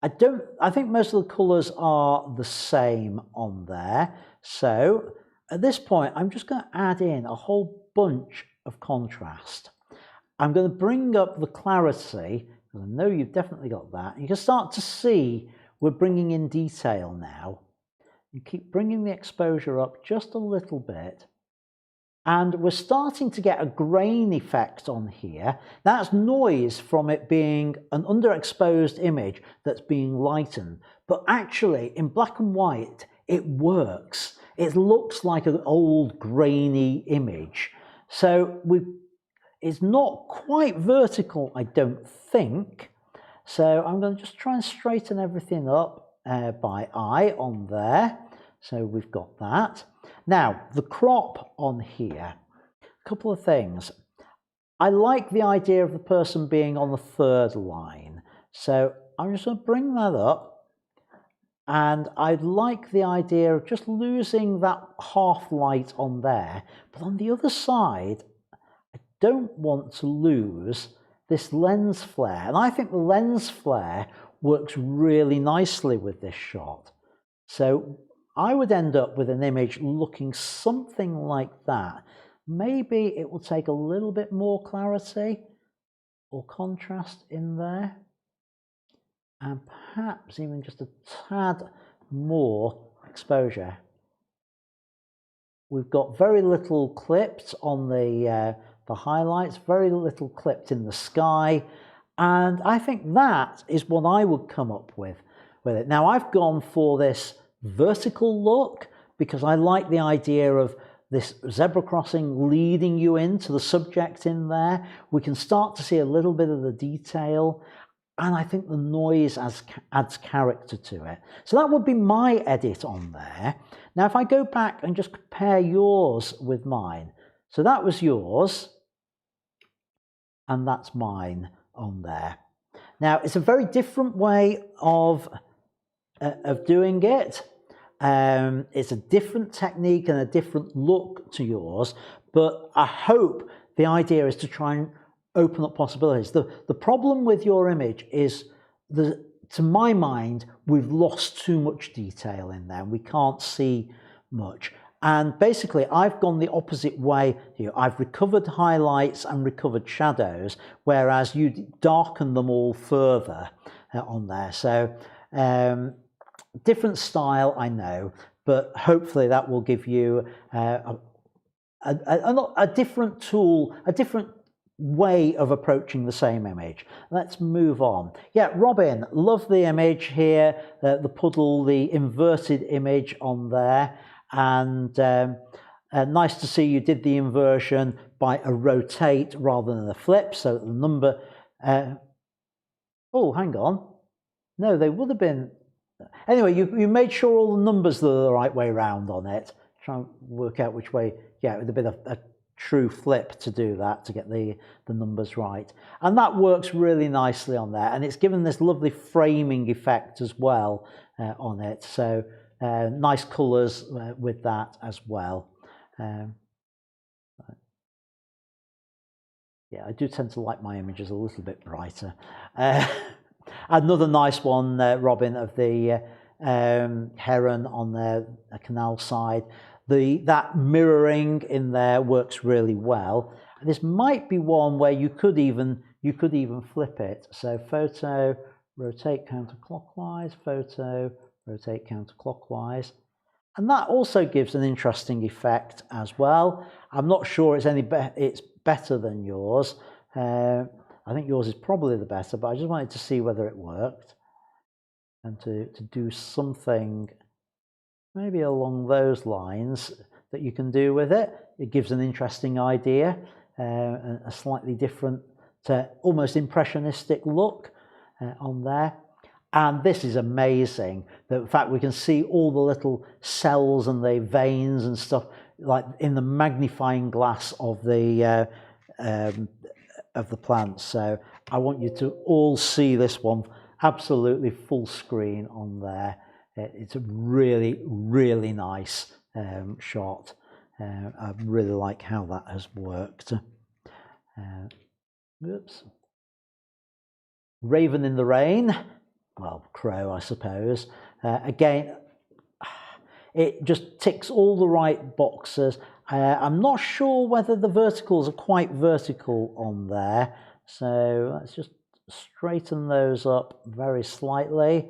I think most of the colours are the same on there. So at this point, I'm just going to add in a whole bunch of contrast. I'm going to bring up the clarity, because I know you've definitely got that. You can start to see we're bringing in detail now. You keep bringing the exposure up just a little bit. And we're starting to get a grain effect on here. That's noise from it being an underexposed image that's being lightened. But actually, in black and white, it works. It looks like an old grainy image. So it's not quite vertical, I don't think. So I'm going to just try and straighten everything up by eye on there. So we've got that. Now, the crop on here, a couple of things. I like the idea of the person being on the third line. So I'm just going to bring that up. And I like the idea of just losing that half light on there. But on the other side, I don't want to lose this lens flare. And I think the lens flare works really nicely with this shot. So I would end up with an image looking something like that. Maybe it will take a little bit more clarity or contrast in there, and perhaps even just a tad more exposure. We've got very little clipped on the highlights, very little clipped in the sky, and I think that is what I would come up with it. Now I've gone for this vertical look because I like the idea of this zebra crossing leading you into the subject in there. We can start to see a little bit of the detail, and I think the noise adds character to it. So that would be my edit on there. Now if I go back and just compare yours with mine, so that was yours and that's mine on there. Now it's a very different way of doing it. It's a different technique and a different look to yours, but I hope the idea is to try and open up possibilities. The problem with your image is, to my mind, we've lost too much detail in there. We can't see much. And basically, I've gone the opposite way here. I've recovered highlights and recovered shadows, whereas you darken them all further on there. So, different style, I know, but hopefully that will give you a different tool, a different way of approaching the same image. Let's move on. Yeah, Robin, love the image here, the puddle, the inverted image on there, and nice to see you did the inversion by a rotate rather than a flip, so the number... oh, hang on. No, they would have been... Anyway, you made sure all the numbers are the right way round on it. Try and work out which way. Yeah, it would have been a true flip to do that, to get the numbers right. And that works really nicely on there. And it's given this lovely framing effect as well on it. So nice colours with that as well. Yeah, I do tend to like my images a little bit brighter. Another nice one, Robin, of the heron on the canal side. That mirroring in there works really well. And this might be one where you could even flip it. So photo, rotate counterclockwise, photo, rotate counterclockwise. And that also gives an interesting effect as well. I'm not sure it's better than yours. I think yours is probably the better, but I just wanted to see whether it worked and to do something maybe along those lines that you can do with it. It gives an interesting idea, a slightly different almost impressionistic look on there. And this is amazing. In fact, we can see all the little cells and the veins and stuff like in the magnifying glass of the plant. So I want you to all see this one absolutely full screen on there. It's a really, really nice shot. I really like how that has worked. Oops. Raven in the rain. Well, crow, I suppose. Again, it just ticks all the right boxes. I'm not sure whether the verticals are quite vertical on there. So let's just straighten those up very slightly.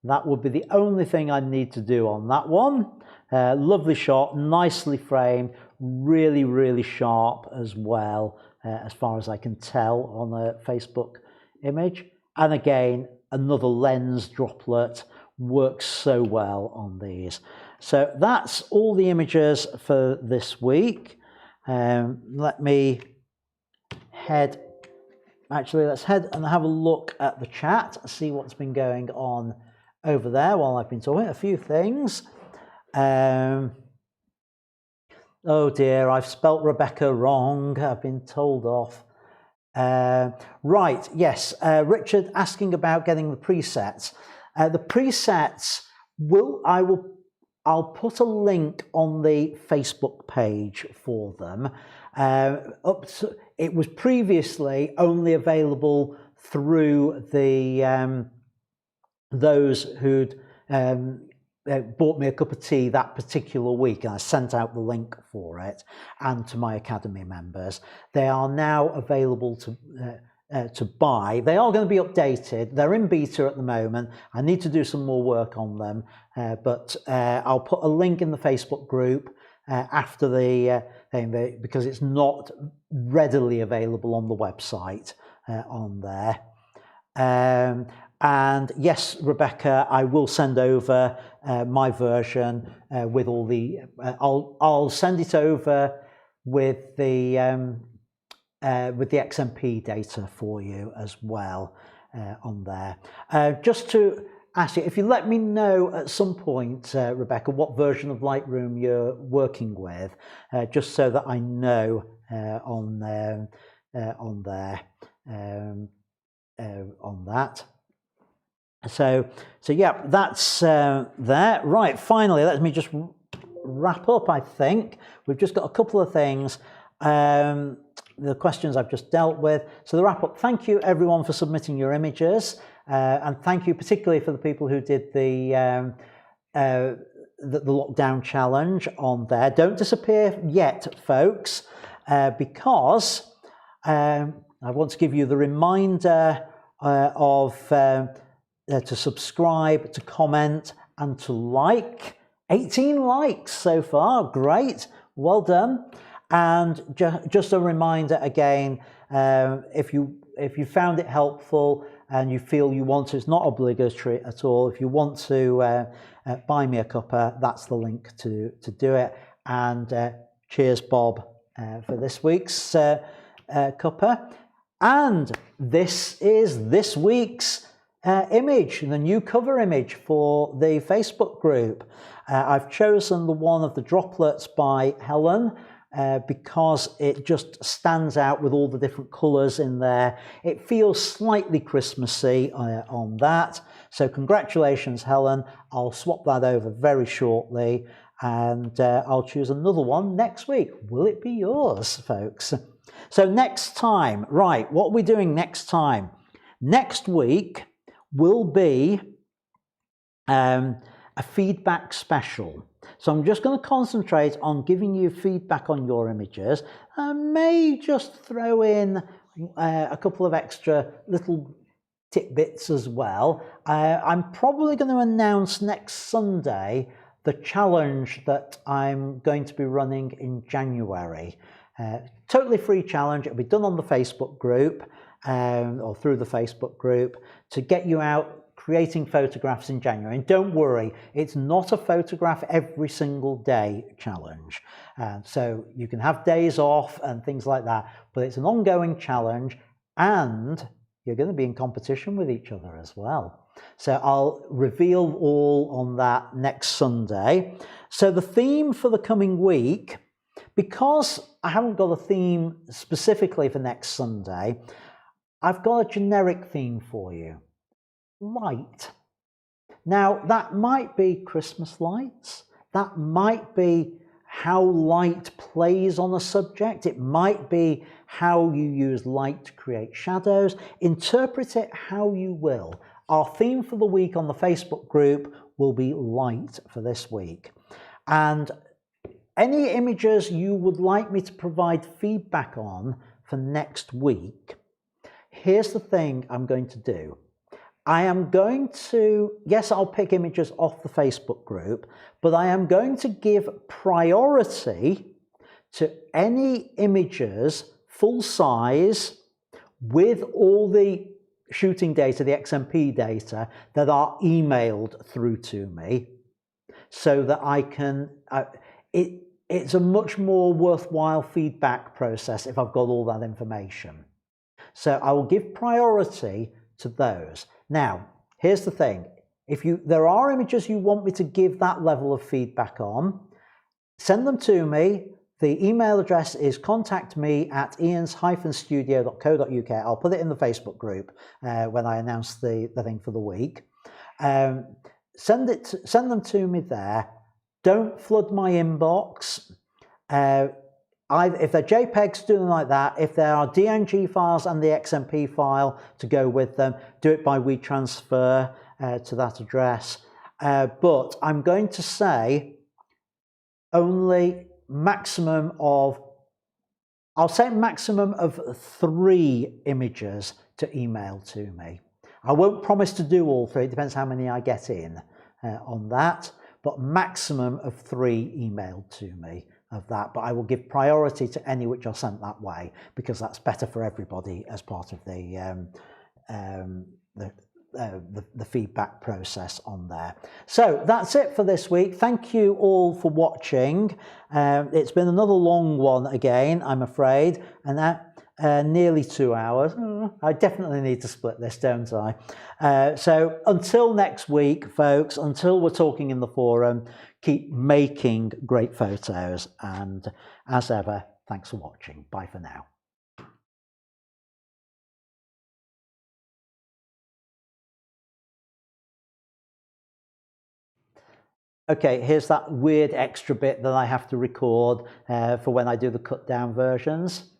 That would be the only thing I need to do on that one. Lovely shot, nicely framed, really, really sharp as well, as far as I can tell on a Facebook image. And again, another lens droplet works so well on these. So that's all the images for this week. Let me head, actually let's head and have a look at the chat, see what's been going on over there while I've been talking. A few things. Oh dear, I've spelt Rebecca wrong. I've been told off. Right, yes, Richard asking about getting the presets. The presets I'll put a link on the Facebook page for them. It was previously only available through the those who'd bought me a cup of tea that particular week, and I sent out the link for it, and to my Academy members. They are now available to buy. They are going to be updated. They're in beta at the moment. I need to do some more work on them, but I'll put a link in the Facebook group after the thing, because it's not readily available on the website on there. And yes, Rebecca, I will send over my version with all the. I'll send it over with the XMP data for you as well on there. Just to ask you, if you let me know at some point, Rebecca, what version of Lightroom you're working with, just so that I know on that. So yeah, that's there. Right, finally, let me just wrap up, I think. We've just got a couple of things. The questions I've just dealt with. So the wrap up, thank you everyone for submitting your images. And thank you particularly for the people who did the lockdown challenge on there. Don't disappear yet, folks, because I want to give you the reminder to subscribe, to comment, and to like. 18 likes so far, great, well done. And just a reminder again, if you found it helpful and you feel you want to, it's not obligatory at all. If you want to buy me a cuppa, that's the link to do it. And cheers, Bob, for this week's cuppa. And this is this week's image, the new cover image for the Facebook group. I've chosen the one of the droplets by Helen because it just stands out with all the different colours in there. It feels slightly Christmassy on that. So congratulations, Helen. I'll swap that over very shortly, and I'll choose another one next week. Will it be yours, folks? So next time, right, what are we doing next time? Next week will be a feedback special. So I'm just going to concentrate on giving you feedback on your images. I may just throw in a couple of extra little tidbits as well. I'm probably going to announce next Sunday the challenge that I'm going to be running in January. Totally free challenge. It'll be done on the Facebook group or through the Facebook group to get you out creating photographs in January. And don't worry, it's not a photograph every single day challenge. So you can have days off and things like that, but it's an ongoing challenge. and you're going to be in competition with each other as well. So I'll reveal all on that next Sunday. So the theme for the coming week, because I haven't got a theme specifically for next Sunday, I've got a generic theme for you. Light. Now, that might be Christmas lights. That might be how light plays on a subject. It might be how you use light to create shadows. Interpret it how you will. Our theme for the week on the Facebook group will be light for this week. And any images you would like me to provide feedback on for next week, here's the thing I'm going to do. I am going to, yes, I'll pick images off the Facebook group, but I am going to give priority to any images full size with all the shooting data, the XMP data, that are emailed through to me, so that I can, it's a much more worthwhile feedback process if I've got all that information. So I will give priority to those. Now, here's the thing. If there are images you want me to give that level of feedback on, send them to me. The email address is contactme@ians-studio.co.uk. I'll put it in the Facebook group when I announce the thing for the week. Send them to me there. Don't flood my inbox. If they're JPEGs, do them like that. If there are DNG files and the XMP file to go with them, do it by WeTransfer to that address. But I'm going to say only maximum of 3 images to email to me. I won't promise to do all 3. It depends how many I get in on that, but maximum of 3 emailed to me of that. But I will give priority to any which are sent that way, because that's better for everybody as part of the feedback process on there. So that's it for this week. Thank you all for watching. It's been another long one again, I'm afraid, and that nearly 2 hours. I definitely need to split this, don't I? So until next week, folks, until we're talking in the forum, keep making great photos, and as ever, thanks for watching. Bye for now. Okay, here's that weird extra bit that I have to record for when I do the cut down versions.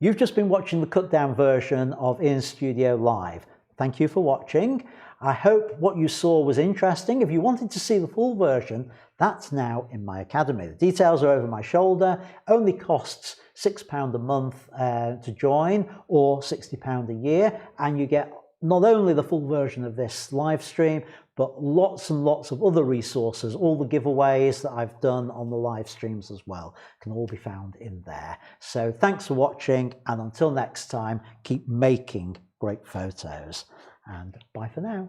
You've just been watching the cut down version of Ian Studio Live. Thank you for watching. I hope what you saw was interesting. If you wanted to see the full version, that's now in my academy. The details are over my shoulder. Only costs £6 a month to join, or £60 a year, and you get not only the full version of this live stream, but lots and lots of other resources. All the giveaways that I've done on the live streams as well can all be found in there. So thanks for watching, and until next time, keep making great photos, and bye for now.